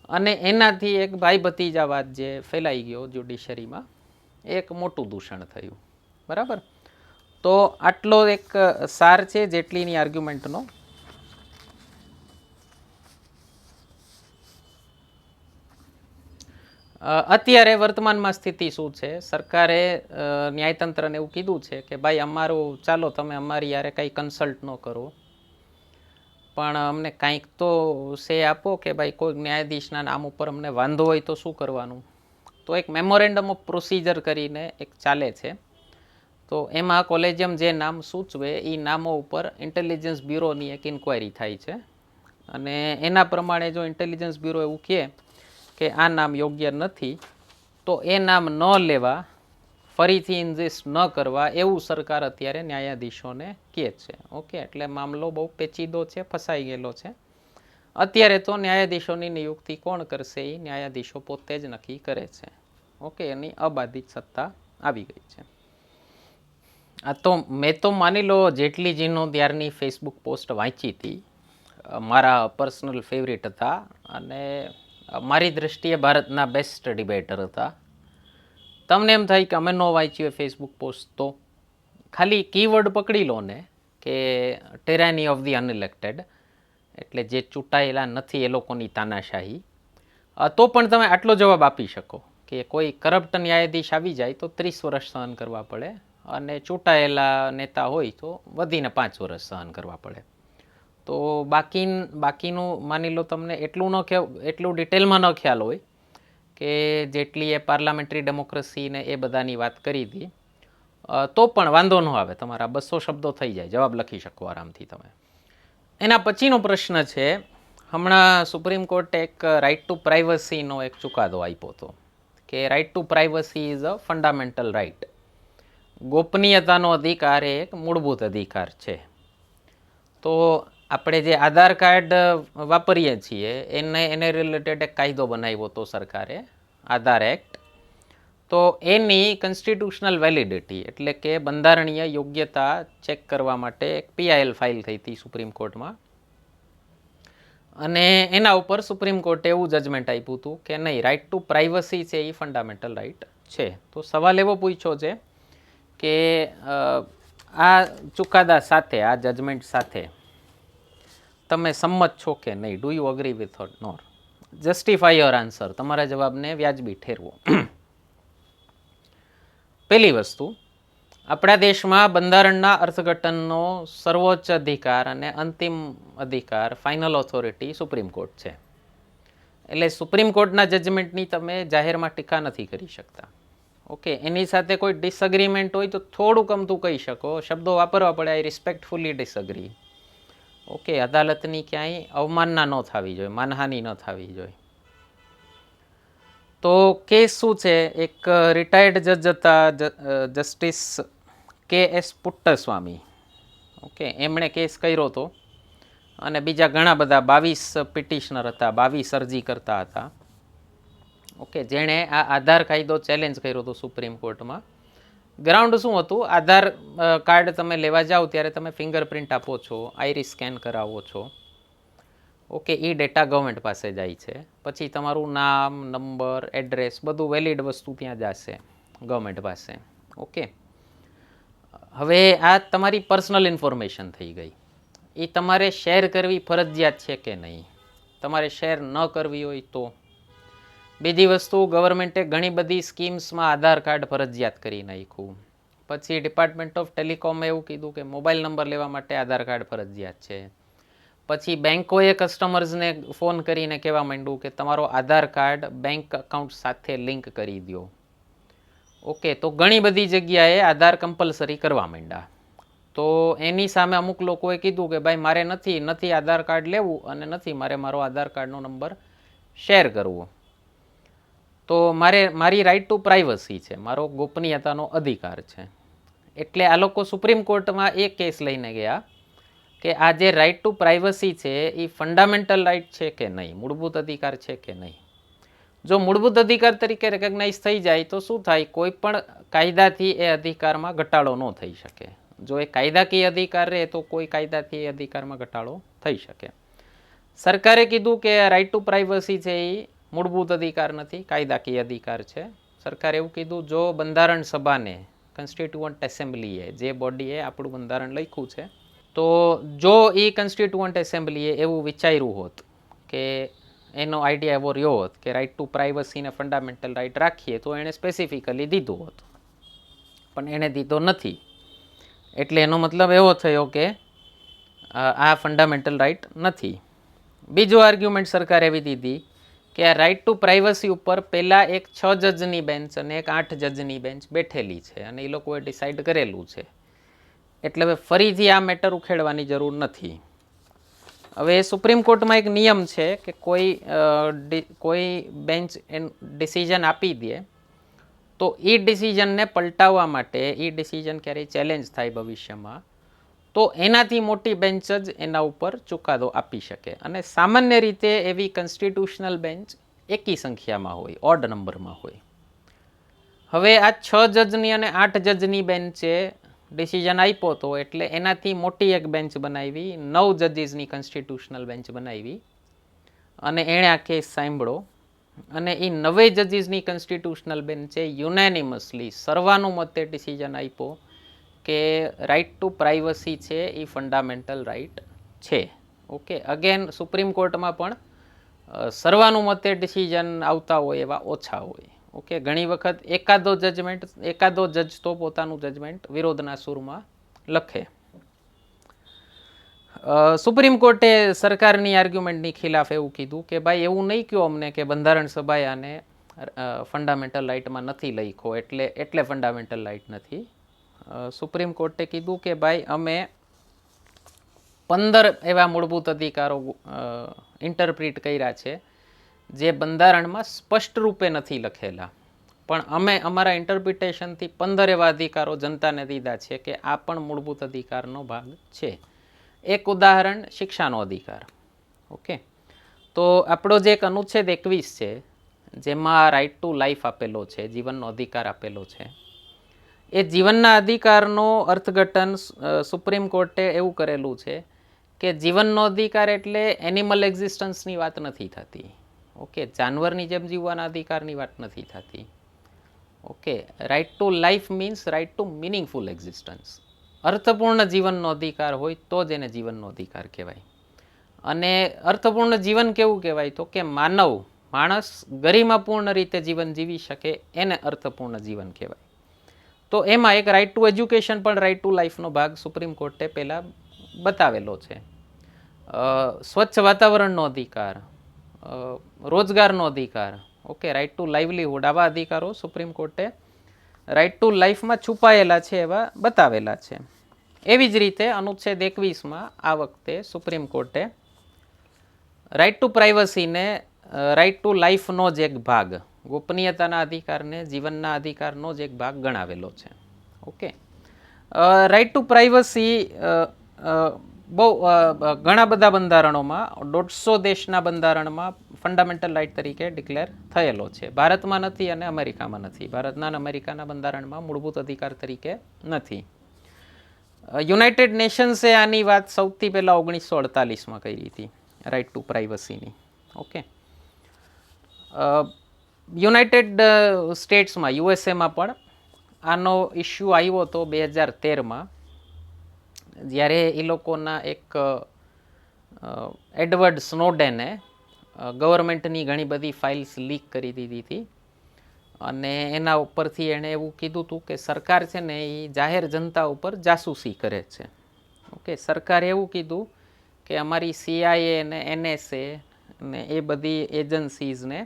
A: અને એનાથી એક ભાઈ ભતીજાવાદ જે ફેલાઈ ગયો જ્યુડિશિયરીમાં, એ એક મોટું દૂષણ થયું. બરાબર, તો આટલો એક સાર છે જેટલીની આર્ગ્યુમેન્ટનો. અત્યારે વર્તમાનમાં સ્થિતિ શું છે? સરકારે ન્યાયતંત્રને એવું કીધું છે કે ભાઈ અમારું ચાલો તમે અમારી યારે કંઈ કન્સલ્ટ ન કરો, પણ અમને કાંઈક તો સે આપો કે ભાઈ કોઈ ન્યાયાધીશના નામ ઉપર અમને વાંધો હોય તો શું કરવાનું. તો એક મેમોરેન્ડમ ઓફ પ્રોસિજર કરીને એક ચાલે છે. તો એમાં કોલેજિયમ જે નામ સૂચવે એ નામો ઉપર ઇન્ટેલિજન્સ બ્યુરોની એક ઇન્ક્વાયરી થાય છે, અને એના પ્રમાણે જો ઇન્ટેલિજન્સ બ્યુરો એવું કહે કે આ નામ યોગ્ય નથી, તો એ નામ ન લેવા, ફરીથી ઇન્જેસ્ટ ન કરવા એવું સરકાર અત્યારે ન્યાયાધીશોને કહે છે. ઓકે, એટલે મામલો બહુ પેચીદો છે, ફસાઈ ગયેલો છે. અત્યારે તો ન્યાયાધીશોની નિયુક્તિ કોણ કરશે એ ન્યાયાધીશો પોતે જ નક્કી કરે છે. ઓકે, એની અબાધિત સત્તા આવી ગઈ છે. આ તો મેં તો માની લો જેટલીજીનો ત્યારની ફેસબુક પોસ્ટ વાંચી હતી, મારા પર્સનલ ફેવરિટ હતા અને મારી દૃષ્ટિએ ભારતના બેસ્ટ ડિબેટર હતા. તમને એમ થાય કે અમે ન વાંચ્યું હોય ફેસબુક પોસ્ટ, તો ખાલી કીવર્ડ પકડી લો ને કે ટેરાની ઓફ ધી અનઇલેક્ટેડ, એટલે જે ચૂંટાયેલા નથી એ લોકોની તાનાશાહી, તો પણ તમે આટલો જવાબ આપી શકો કે કોઈ કરપ્ટ ન્યાયાધીશ આવી જાય તો 30 વર્ષ સહન કરવા પડે, અને ચૂંટાયેલા નેતા હોય તો વધીને 5 વર્ષ સહન કરવા પડે. તો બાકીનું માની લો તમને એટલું ડિટેલમાં ન ખ્યાલ હોય કે જેટલી એ પાર્લામેન્ટરી ડેમોક્રેસી ને એ બધાની વાત કરી હતી, તો પણ વાંધો ન આવે, તમારા 200 શબ્દો થઈ જાય, જવાબ લખી શકો આરામથી તમે. એના પછીનો પ્રશ્ન છે, હમણાં સુપ્રીમ કોર્ટે એક રાઇટ ટુ પ્રાઇવસીનો એક ચુકાદો આપ્યો હતો કે right to privacy is a fundamental right. ગોપનીયતાનો અધિકાર એ એક મૂળભૂત અધિકાર છે. તો આપણે જે આધાર કાર્ડ વાપરીએ છીએ એને રિલેટેડ એક કાયદો બનાવ્યો હતો સરકારે, આધાર એક્ટ. તો એની કોન્સ્ટિટ્યુશનલ વેલિડિટી એટલે કે બંધારણીય યોગ્યતા ચેક કરવા માટે એક PIL ફાઇલ થઈ હતી સુપ્રીમ કોર્ટમાં, અને એના ઉપર સુપ્રીમ કોર્ટે એવું જજમેન્ટ આપ્યું હતું કે નહીં, રાઇટ ટુ પ્રાઇવસી છે એ ફંડામેન્ટલ રાઇટ છે. તો સવાલ એવો પૂછ્યો છે કે આ ચુકાદા સાથે, આ જજમેન્ટ સાથે તમે સંમત છો કે નહીં? Do you agree with or not? Justify your answer, તમારા જવાબને વ્યાજબી ઠેરવો. પહેલી વસ્તુ, આપણા દેશમાં બંધારણના અર્થઘટનનો સર્વોચ્ચ અધિકાર અને અંતિમ અધિકાર, ફાઇનલ ઓથોરિટી સુપ્રીમ કોર્ટ છે. એટલે સુપ્રીમ કોર્ટના જજમેન્ટની તમે જાહેરમાં ટીકા નથી કરી શકતા. ઓકે, એની સાથે કોઈ ડિસઅગ્રીમેન્ટ હોય તો થોડુંક અમતું કહી શકો, શબ્દો વાપરવા પડે, આઈ રિસ્પેક્ટફુલી ડિસઅગ્રી. ઓકે, અદાલતની ક્યાંય અવમાનના ન થવી જોઈએ, માનહાનિ ન થવી જોઈએ. તો કેસ શું છે, એક રિટાયર્ડ જજ હતા જસ્ટિસ KS પુટ્ટસ્વામી. ઓકે, એમણે કેસ કર્યો હતો, અને બીજા ઘણા બધા 22 પિટિશનર હતા, 22 અરજી કરતા હતા. ઓકે, જેણે આ આધાર કાયદો ચેલેન્જ કર્યો હતો સુપ્રીમ કોર્ટમાં. ગ્રાઉન્ડ શું હતું? આધાર કાર્ડ તમે લેવા જાઓ ત્યારે તમે ફિંગરપ્રિન્ટ આપો છો, આઈરિસ સ્કેન કરાવો છો. ઓકે, એ ડેટા ગવર્મેન્ટ પાસે જાય છે, પછી તમારું નામ, નંબર, એડ્રેસ, બધું વેલિડ વસ્તુ ત્યાં જશે ગવર્મેન્ટ પાસે. ઓકે, હવે આ તમારી પર્સનલ ઇન્ફોર્મેશન થઈ ગઈ. એ તમારે શેર કરવી ફરજિયાત છે કે નહીં? તમારે શેર ન કરવી હોય તો? બીજી વસ્તુ, ગવર્મેન્ટે ઘણી બધી સ્કીમ્સમાં આધાર કાર્ડ ફરજિયાત કરી નાખ્યું. પછી ડિપાર્ટમેન્ટ ઓફ ટેલિકોમે એવું કીધું કે મોબાઈલ નંબર લેવા માટે આધાર કાર્ડ ફરજિયાત છે. પછી બેન્કોએ કસ્ટમર્સને ફોન કરીને કહેવા માંડ્યું કે તમારો આધાર કાર્ડ બેંક અકાઉન્ટ સાથે લિંક કરી દો. ઓકે, તો ઘણી બધી જગ્યાએ આધાર કમ્પલસરી કરવા માંડ્યા. તો એની સામે અમુક લોકોએ કીધું કે ભાઈ મારે નથી આધાર કાર્ડ લેવું, અને નથી મારે મારો આધાર કાર્ડનો નંબર શેર કરવો. તો મારી રાઇટ ટુ પ્રાઇવસી છે, મારો ગોપનીયતાનો અધિકાર છે. એટલે આ લોકો સુપ્રીમ કોર્ટમાં એ કેસ લઈને ગયા કે આ જે રાઇટ ટુ પ્રાઇવસી છે એ ફંડામેન્ટલ રાઇટ છે કે નહીં, મૂળભૂત અધિકાર છે કે નહીં. જો મૂળભૂત અધિકાર તરીકે રેકગ્નાઇઝ થઈ જાય તો શું થાય? કોઈ પણ કાયદાથી એ અધિકારમાં ઘટાડો ન થઈ શકે. જો એ કાયદાકીય અધિકાર રહે તો કોઈ કાયદાથી એ અધિકારમાં ઘટાડો થઈ શકે. સરકારે કીધું કે રાઇટ ટુ પ્રાઇવસી છે એ મૂળભૂત અધિકાર નથી, કાયદાકીય અધિકાર છે. સરકારે એવું કીધું, જો બંધારણ સભાને, કોન્સ્ટિટ્યુઅન્ટ એસેમ્બલીએ, જે બોડીએ આપણું બંધારણ લખ્યું છે, તો જો એ કોન્સ્ટિટ્યુઅન્ટ એસેમ્બલીએ એવું વિચાર્યું હોત કે એનો આઈડિયા એવો રહ્યો હોત કે રાઇટ ટુ પ્રાઇવસીને ફંડામેન્ટલ રાઇટ રાખીએ તો એણે સ્પેસિફિકલી દીધું હોત, પણ એણે દીધો નથી. એટલે એનો મતલબ એવો થયો કે આ ફંડામેન્ટલ રાઇટ નથી. બીજો આર્ગ્યુમેન્ટ સરકારે એવી દીધી કે આ રાઇટ ટુ પ્રાઇવસી ઉપર પહેલાં એક 6 જજની બેન્ચ અને એક 8 જજની બેન્ચ બેઠેલી છે અને એ લોકોએ ડિસાઇડ કરેલું છે, એટલે હવે ફરીથી આ મેટર ઉખેડવાની જરૂર નથી. હવે સુપ્રીમ કોર્ટમાં એક નિયમ છે કે કોઈ બેન્ચ ડિસિઝન આપી દે તો એ ડિસિઝનને પલટાવવા માટે, એ ડિસિઝન ક્યારેય ચેલેન્જ થાય ભવિષ્યમાં, તો એનાથી મોટી બેન્ચ જ એના ઉપર ચુકાદો આપી શકે. અને સામાન્ય રીતે એવી કોન્સ્ટિટ્યુશનલ બેન્ચ એકી સંખ્યામાં હોય, ઓડ નંબરમાં હોય. હવે આ 6 જજની અને 8 જજની બેન્ચે ડિસિઝન આપ્યો હતો, એટલે એનાથી મોટી એક બેન્ચ બનાવી, 9 જજીસની કોન્સ્ટિટ્યુશનલ બેન્ચ બનાવી અને એણે આ કેસ સાંભળ્યો. અને એ 9 જજીસની કોન્સ્ટિટ્યુશનલ બેન્ચે યુનેનિમસલી સર્વાનુમતે ડિસિઝન આપ્યો કે રાઇટ ટુ પ્રાઇવસી છે એ ફંડામેન્ટલ રાઇટ છે. ઓકે, અગેન સુપ્રીમ કોર્ટમાં પણ સર્વાનુમતે ડિસિઝન આવતા હોય એવા ઓછા હોય. ઓકે, ઘણી વખત એકાદો જજ તો પોતાનું જજમેન્ટ વિરોધના સૂરમાં લખે. સુપ્રીમ કોર્ટે સરકારની આર્ગ્યુમેન્ટની ખિલાફ એવું કીધું કે ભાઈ એવું નહીં કહો અમને કે બંધારણ સભાએ આને ફંડામેન્ટલ રાઇટમાં નથી લખ્યો એટલે ફંડામેન્ટલ રાઇટ નથી. સુપ્રીમ કોર્ટે કીધું કે ભાઈ અમે 15 એવા મૂળભૂત અધિકારો ઇન્ટરપ્રિટ કર્યા છે જે બંધારણમાં સ્પષ્ટ રૂપે નથી લખેલા, પણ અમે અમારા ઇન્ટરપ્રિટેશનથી 15 એવા અધિકારો જનતાને દીધા છે કે આ પણ મૂળભૂત અધિકારનો ભાગ છે. એક ઉદાહરણ શિક્ષાનો અધિકાર. ઓકે, તો આપણો જે એક અનુચ્છેદ 21 છે જેમાં રાઇટ ટુ લાઈફ આપેલો છે, જીવનનો અધિકાર આપેલો છે, એ જીવનના અધિકારનો અર્થઘટન સુપ્રીમ કોર્ટે એવું કરેલું છે કે જીવનનો અધિકાર એટલે એનિમલ એક્ઝિસ્ટન્સની વાત નથી થતી. ઓકે, જાનવરની જેમ જીવવાના અધિકારની વાત નથી થતી. Okay, right to life means right to meaningful existence. અર્થપૂર્ણ જીવનનો અધિકાર હોય તો જ એને જીવનનો અધિકાર કહેવાય. અને અર્થપૂર્ણ જીવન કેવું કહેવાય તો કે માણસ ગરિમાપૂર્ણ રીતે જીવન જીવી શકે એને અર્થપૂર્ણ જીવન કહેવાય. તો એમાં એક રાઇટ ટુ એજ્યુકેશન પણ રાઇટ ટુ લાઈફનો ભાગ સુપ્રીમ કોર્ટે પહેલાં બતાવેલો છે. સ્વચ્છ વાતાવરણનો અધિકાર, રોજગારનો અધિકાર, ઓકે, રાઇટ ટુ લાઇવલીહુડ, આવા અધિકારો સુપ્રીમ કોર્ટે રાઇટ ટુ લાઈફમાં છુપાયેલા છે એવા બતાવેલા છે. એવી જ રીતે અનુચ્છેદ 21માં આ વખતે સુપ્રીમ કોર્ટે રાઇટ ટુ પ્રાઇવસીને રાઇટ ટુ લાઈફનો જ એક ભાગ, ગોપનીયતાના અધિકારને જીવનના અધિકારનો જ એક ભાગ ગણાવેલો છે. ઓકે, રાઇટ ટુ પ્રાઇવસી બહુ ઘણા બધા બંધારણોમાં, 150 દેશના બંધારણમાં ફંડામેન્ટલ રાઇટ તરીકે ડિક્લેર થયેલો છે. ભારતમાં નથી અને અમેરિકામાં નથી. ભારતના અને અમેરિકાના બંધારણમાં મૂળભૂત અધિકાર તરીકે નથી. યુનાઇટેડ નેશન્સે આની વાત સૌથી પહેલાં 1948માં કરી હતી, રાઇટ ટુ પ્રાઇવસીની. ઓકે, યુનાઇટેડ સ્ટેટ્સમાં, યુએસએમાં પણ આનો ઇસ્યુ આવ્યો હતો 2013માં, જ્યારે એ લોકોના એક એડવર્ડ સ્નોડેને ગવર્મેન્ટની ઘણી બધી ફાઇલ્સ લીક કરી દીધી હતી અને એના ઉપરથી એણે એવું કીધું હતું કે સરકાર છે ને એ જાહેર જનતા ઉપર જાસૂસી કરે છે. ઓકે, સરકારે એવું કીધું કે અમારી CIA ને NSA ને એ બધી એજન્સીઝને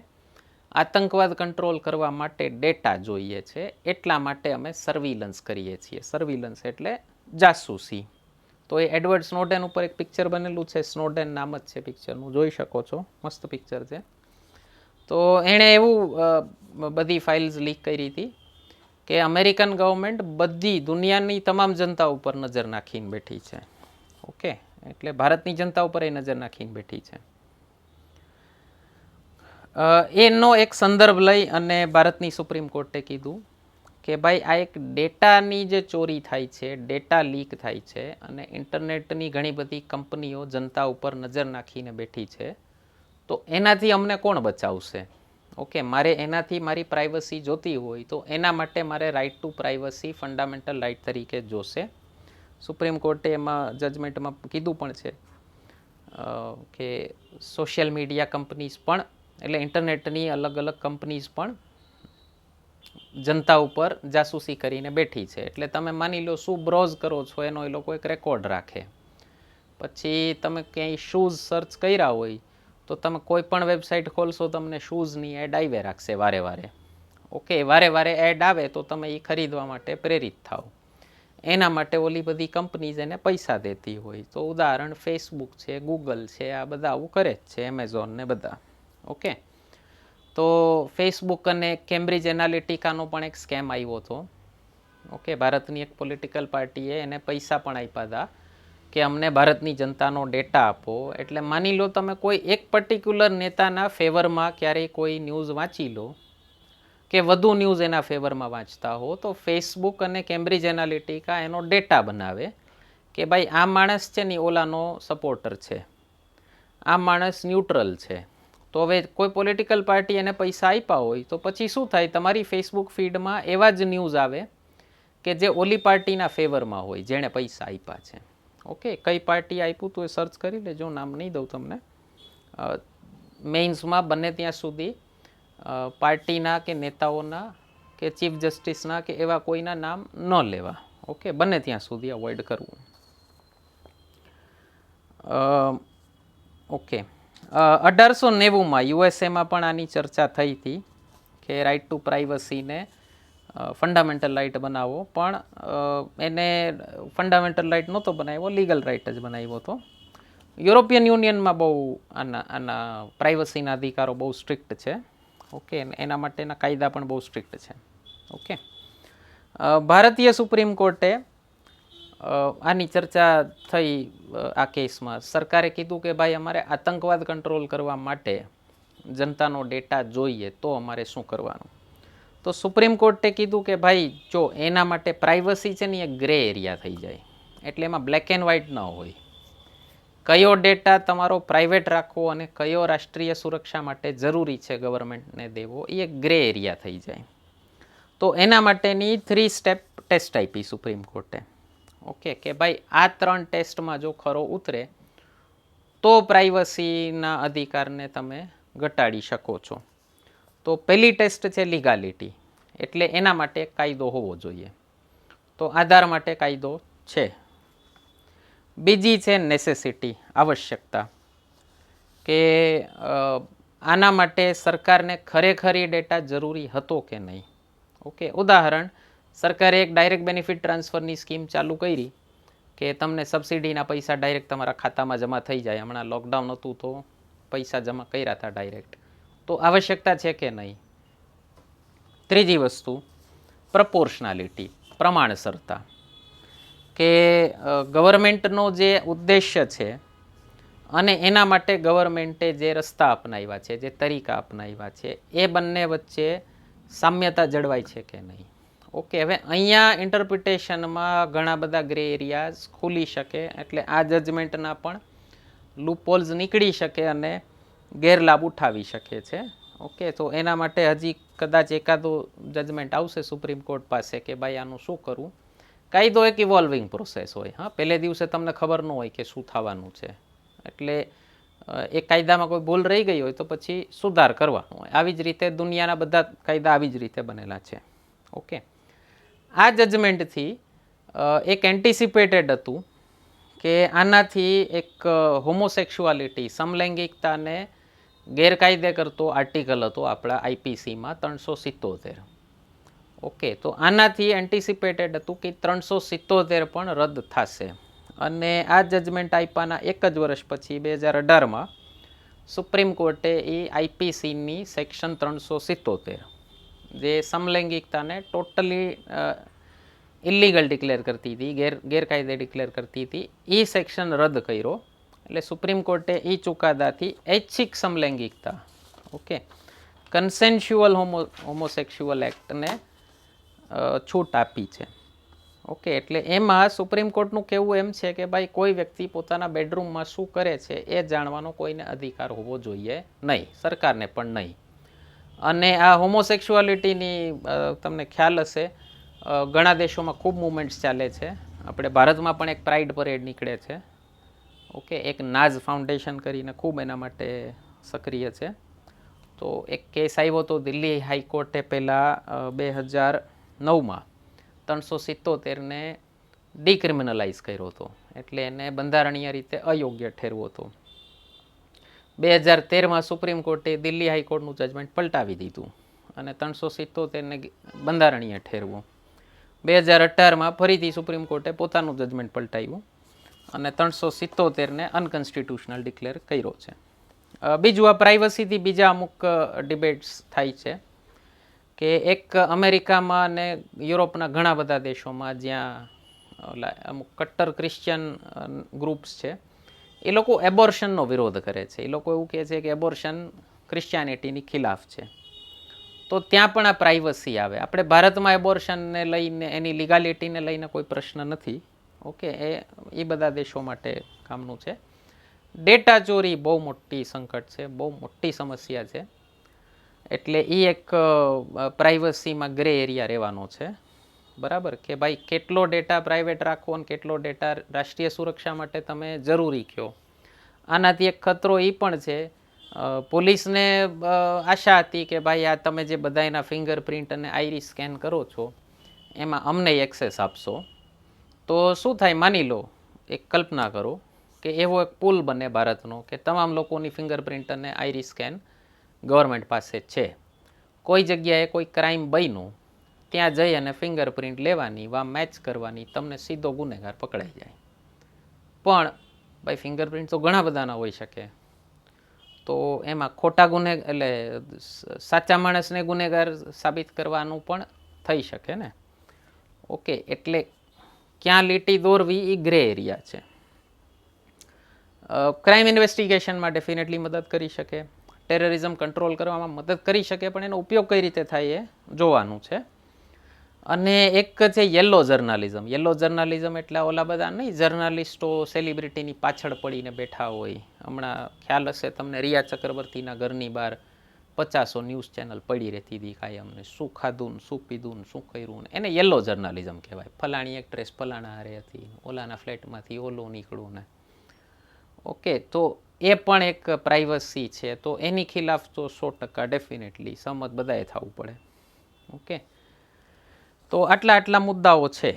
A: આતંકવાદ કંટ્રોલ કરવા માટે ડેટા જોઈએ છે, એટલા માટે અમે સર્વિલન્સ કરીએ છીએ. સર્વિલન્સ એટલે જાસૂસી. તો એ એડવર્ડ સ્નોડેન ઉપર એક પિક્ચર બનેલું છે, સ્નોડેન નામ જ છે પિક્ચરનું, જોઈ શકો છો, મસ્ત પિક્ચર છે. તો એણે એવું બધી ફાઇલ્સ લીક કરી હતી કે અમેરિકન ગવર્મેન્ટ બધી દુનિયાની તમામ જનતા ઉપર નજર નાખીને બેઠી છે. ઓકે, એટલે ભારતની જનતા ઉપર એ નજર નાખીને બેઠી છે. એનો એક સંદર્ભ લઈ અને ભારતની સુપ્રીમ કોર્ટે કીધું કે ભાઈ આ એક ડેટાની જે ચોરી થાય છે, ડેટા લીક થાય છે અને ઇન્ટરનેટની ઘણી બધી કંપનીઓ જનતા ઉપર નજર નાખીને બેઠી છે, તો એનાથી અમને કોણ બચાવશે? ઓકે, મારે એનાથી મારી પ્રાઇવસી જોતી હોય તો એના માટે મારે right to privacy fundamental right તરીકે જોશે. સુપ્રીમ કોર્ટે એમાં જજમેન્ટમાં કીધું પણ છે. કે સોશિયલ મીડિયા કંપનીઝ પણ એટલે ઇન્ટરનેટની અલગ અલગ કંપનીઝ પણ જનતા ઉપર જાસૂસી કરીને બેઠી છે. એટલે તમે માની લો શું બ્રોઝ કરો છો એનો એ લોકો એક રેકોર્ડ રાખે. પછી તમે ક્યાંય શૂઝ સર્ચ કર્યા હોય તો તમે કોઈ પણ વેબસાઇટ ખોલશો તમને શૂઝની એડ આવે રાખશે વારે વારે. ઓકે, વારે વારે એડ આવે તો તમે એ ખરીદવા માટે પ્રેરિત થાવ. એના માટે ઓલી બધી કંપનીઝ એને પૈસા દેતી હોય. તો ઉદાહરણ ફેસબુક છે, ગૂગલ છે, આ બધા આવું કરે જ છે, એમેઝોન ને બધા. ઓકે, તો ફેસબુક અને કેમ્બ્રિજ એનાલિટિકાનો પણ એક સ્કેમ આવ્યો હતો. ઓકે, ભારતની એક પોલિટિકલ પાર્ટીએ એને પૈસા પણ આપ્યા હતા કે અમને ભારતની જનતાનો ડેટા આપો. એટલે માની લો તમે કોઈ એક પર્ટિક્યુલર નેતાના ફેવરમાં ક્યારેય કોઈ ન્યૂઝ વાંચી લો કે વધુ ન્યૂઝ એના ફેવરમાં વાંચતા હો તો ફેસબુક અને કેમ્બ્રિજ એનાલિટિકા એનો ડેટા બનાવે કે ભાઈ આ માણસ છે ને ઓલાનો સપોર્ટર છે, આ માણસ ન્યુટ્રલ છે. તો હવે કોઈ પોલિટિકલ પાર્ટી એને પૈસા આપ્યા હોય તો પછી શું થાય, તમારી ફેસબુક ફીડમાં એવા જ ન્યૂઝ આવે કે જે ઓલી પાર્ટીના ફેવરમાં હોય જેણે પૈસા આપ્યા છે. ઓકે, કઈ પાર્ટી આપ્યું તો એ સર્ચ કરી લેજો, નામ નહીં દઉં તમને. મેઇન્સમાં બને ત્યાં સુધી પાર્ટીના કે નેતાઓના કે ચીફ જસ્ટિસના કે એવા કોઈના નામ ન લેવા. ઓકે, બને ત્યાં સુધી અવોઇડ કરવું. ઓકે, 1890માં યુએસએમાં પણ આની ચર્ચા થઈ હતી કે રાઇટ ટુ પ્રાઇવસીને ફંડામેન્ટલ રાઇટ બનાવો, પણ એને ફંડામેન્ટલ રાઇટ નહોતો બનાવ્યો, લીગલ રાઇટ જ બનાવ્યો હતો. યુરોપિયન યુનિયનમાં બહુ આના પ્રાઇવસીના અધિકારો બહુ સ્ટ્રિક્ટ છે. ઓકે, એના માટેના કાયદા પણ બહુ સ્ટ્રિક્ટ છે. ઓકે, ભારતીય સુપ્રીમ કોર્ટે આની ચર્ચા થઈ આ કેસમાં. સરકારે કીધું કે ભાઈ અમારે આતંકવાદ કંટ્રોલ કરવા માટે જનતાનો ડેટા જોઈએ તો અમારે શું કરવાનું. તો સુપ્રીમ કોર્ટે કીધું કે ભાઈ જો એના માટે પ્રાઇવસી છે ને એ ગ્રે એરિયા થઈ જાય, એટલે એમાં બ્લેક એન્ડ વ્હાઇટ ન હોય. કયો ડેટા તમારો પ્રાઇવેટ રાખવો અને કયો રાષ્ટ્રીય સુરક્ષા માટે જરૂરી છે ગવર્મેન્ટને દેવો એ એક ગ્રે એરિયા થઈ જાય. તો એના માટેની 3 સ્ટેપ ટેસ્ટ આપી સુપ્રીમ કોર્ટે. ઓકે, કે ભાઈ આ 3 ટેસ્ટમાં જો ખરો ઉતરે તો પ્રાઇવસીના અધિકારને તમે ઘટાડી શકો છો. તો પહેલી ટેસ્ટ છે લીગાલિટી, એટલે એના માટે કાયદો હોવો જોઈએ. તો આધાર માટે કાયદો છે. બીજી છે નેસેસિટી, આવશ્યકતા, કે આના માટે સરકારને ખરેખર એ ડેટા જરૂરી હતો કે નહીં. ઓકે, ઉદાહરણ, સરકારે એક ડાયરેક્ટ બેનિફિટ ટ્રાન્સફરની સ્કીમ ચાલુ કરી કે તમને સબસિડીના પૈસા ડાયરેક્ટ તમારા ખાતામાં જમા થઈ જાય. હમણાં લોકડાઉન હતું તો પૈસા જમા કર્યા હતા ડાયરેક્ટ. તો આવશ્યકતા છે કે નહીં. ત્રીજી વસ્તુ પ્રપોર્શનાલિટી, પ્રમાણસરતા, કે ગવર્મેન્ટનો જે ઉદ્દેશ્ય છે અને એના માટે ગવર્મેન્ટે જે રસ્તા અપનાવ્યા છે, જે તરીકા અપનાવ્યા છે, એ બંને વચ્ચે સામ્યતા જળવાય છે કે નહીં. ઓકે, હવે અહીંયા ઇન્ટરપ્રિટેશનમાં ઘણા બધા ગ્રે એરિયાઝ ખુલી શકે, એટલે આ જજમેન્ટના પણ લૂપહોલ્સ નીકળી શકે અને ગેરલાભ ઉઠાવી શકે છે. ઓકે, તો એના માટે હજી કદાચ એકાદો જજમેન્ટ આવશે સુપ્રીમ કોર્ટ પાસે કે ભાઈ આનું શું કરવું. કાયદો એક ઇવોલ્વિંગ પ્રોસેસ હોય. હા, પહેલે દિવસે તમને ખબર ન હોય કે શું થવાનું છે, એટલે એ કાયદામાં કોઈ ભૂલ રહી ગઈ હોય તો પછી સુધાર કરવાનો હોય. આવી જ રીતે દુનિયાના બધા કાયદા આવી જ રીતે બનેલા છે. ઓકે, આ જજમેન્ટથી એક એન્ટિસિપેટેડ હતું કે આનાથી એક હોમોસેક્સ્યુઆલિટી, સમલૈંગિકતાને ગેરકાયદે કરતો આર્ટિકલ હતો આપણા આઈપીસીમાં 377. ઓકે, તો આનાથી એન્ટિસિપેટેડ હતું કે 377 પણ રદ થશે. અને આ જજમેન્ટ આપ્યાના એક જ વર્ષ પછી 2018માં સુપ્રીમ કોર્ટે એ આઈપીસીની સેક્શન 377 જે સમલૈંગિકતાને ટોટલી ઇલીગલ ડિક્લેર કરતી હતી, ગેરકાયદે ડિક્લેર કરતી હતી, એ સેક્શન રદ કર્યો. એટલે સુપ્રીમ કોર્ટે એ ચુકાદાથી ઐચ્છિક સમલૈંગિકતા, ઓકે, કન્સેન્સ્યુઅલ હોમોસેક્સ્યુઅલ એક્ટને છૂટ આપી છે. ઓકે, એટલે એમાં સુપ્રીમ કોર્ટનું કહેવું એમ છે કે ભાઈ કોઈ વ્યક્તિ પોતાના બેડરૂમમાં શું કરે છે એ જાણવાનો કોઈને અધિકાર હોવો જોઈએ નહીં, સરકારને પણ નહીં. અને આ હોમોસેક્સ્યુઆલિટીની તમને ખ્યાલ હશે ઘણા દેશોમાં ખૂબ મુવમેન્ટ્સ ચાલે છે. આપણે ભારતમાં પણ એક પ્રાઇડ પરેડ નીકળે છે. ઓકે, એક નાઝ ફાઉન્ડેશન કરીને ખૂબ એના માટે સક્રિય છે. તો એક કેસ આવ્યો હતો દિલ્હી હાઈકોર્ટે પહેલાં 2009માં 377ને ડિક્રિમિનલાઇઝ કર્યો હતો, એટલે એને બંધારણીય રીતે અયોગ્ય ઠેરવો હતો. 2013માં સુપ્રીમ કોર્ટે દિલ્હી હાઈકોર્ટનું જજમેન્ટ પલટાવી દીધું અને 377ને બંધારણીય ઠેરવું. 2018માં ફરીથી સુપ્રીમ કોર્ટે પોતાનું જજમેન્ટ પલટાવ્યું અને 377ને અનકન્સ્ટિટ્યુશનલ ડિક્લેર કર્યો છે. બીજું, આ પ્રાઇવસીથી બીજા અમુક ડિબેટ્સ થાય છે કે એક અમેરિકામાં અને યુરોપના ઘણા બધા દેશોમાં જ્યાં અમુક કટ્ટર ક્રિશ્ચિયન ગ્રુપ્સ છે, એ લોકો એબોર્શનનો વિરોધ કરે છે. એ લોકો એવું કહે છે કે એબોર્શન ક્રિશ્ચિયાનિટીની ખિલાફ છે. તો ત્યાં પણ આ પ્રાઇવસી આવે. આપણે ભારતમાં એબોર્શનને લઈને, એની લીગાલિટીને લઈને કોઈ પ્રશ્ન નથી. ઓકે, એ બધા દેશો માટે કામનું છે. ડેટા ચોરી બહુ મોટી સંકટ છે, બહુ મોટી સમસ્યા છે. એટલે એ એક પ્રાઇવસીમાં ગ્રે એરિયા રહેવાનો છે. બરાબર, કે ભાઈ કેટલો ડેટા પ્રાઇવેટ રાખવો અને કેટલો ડેટા રાષ્ટ્રીય સુરક્ષા માટે તમે જરૂરી કહો. આનાથી એક ખતરો એ પણ છે, પોલીસને આશા હતી કે ભાઈ આ તમે જે બધા એના ફિંગરપ્રિન્ટ અને આઈરિસ સ્કેન કરો છો એમાં અમને એક્સેસ આપશો તો શું થાય. માની લો, એક કલ્પના કરો કે એવો એક પુલ બને ભારતનો કે તમામ લોકોની ફિંગરપ્રિન્ટ અને આઈરિસ સ્કેન ગવર્મેન્ટ પાસે છે. કોઈ જગ્યાએ કોઈ ક્રાઇમ બન્યું, ત્યાં જઈ અને ફિંગરપ્રિન્ટ લેવાની, વા મેચ કરવાની, તમને સીધો ગુનેગાર પકડાઈ જાય. પણ ભાઈ ફિંગરપ્રિન્ટ તો ઘણા બધાના હોઈ શકે, તો એમાં ખોટા એટલે સાચા માણસને ગુનેગાર સાબિત કરવાનું પણ થઈ શકે ને. ઓકે, એટલે ક્યાં લીટી દોરવી એ ગ્રે એરિયા છે. ક્રાઇમ ઇન્વેસ્ટિગેશનમાં ડેફિનેટલી મદદ કરી શકે, ટેરરિઝમ કંટ્રોલ કરવામાં મદદ કરી શકે, પણ એનો ઉપયોગ કઈ રીતે થાય એ જોવાનું છે. અને એક છે યલો જર્નાલિઝમ. યલો જર્નાલિઝમ એટલે ઓલા બધા નહીં, જર્નાલિસ્ટો સેલિબ્રિટીની પાછળ પડીને બેઠા હોય. હમણાં ખ્યાલ હશે તમને, રિયા ચક્રવર્તીના ઘરની બહાર 50 ન્યૂઝ ચેનલ પડી રહેતી હતી કાયમને, શું ખાધું ને શું પીધું ને શું કર્યું ને. એને યલો જર્નાલિઝમ કહેવાય. ફલાણી એક્ટ્રેસ ફલાણા હારે હતી, ઓલાના ફ્લેટમાંથી ઓલો નીકળું ને. ઓકે, તો એ પણ એક પ્રાઇવસી છે. તો એની ખિલાફ તો 100% ડેફિનેટલી સહમત બધાએ થવું પડે. ઓકે, તો આટલા મુદ્દાઓ છે,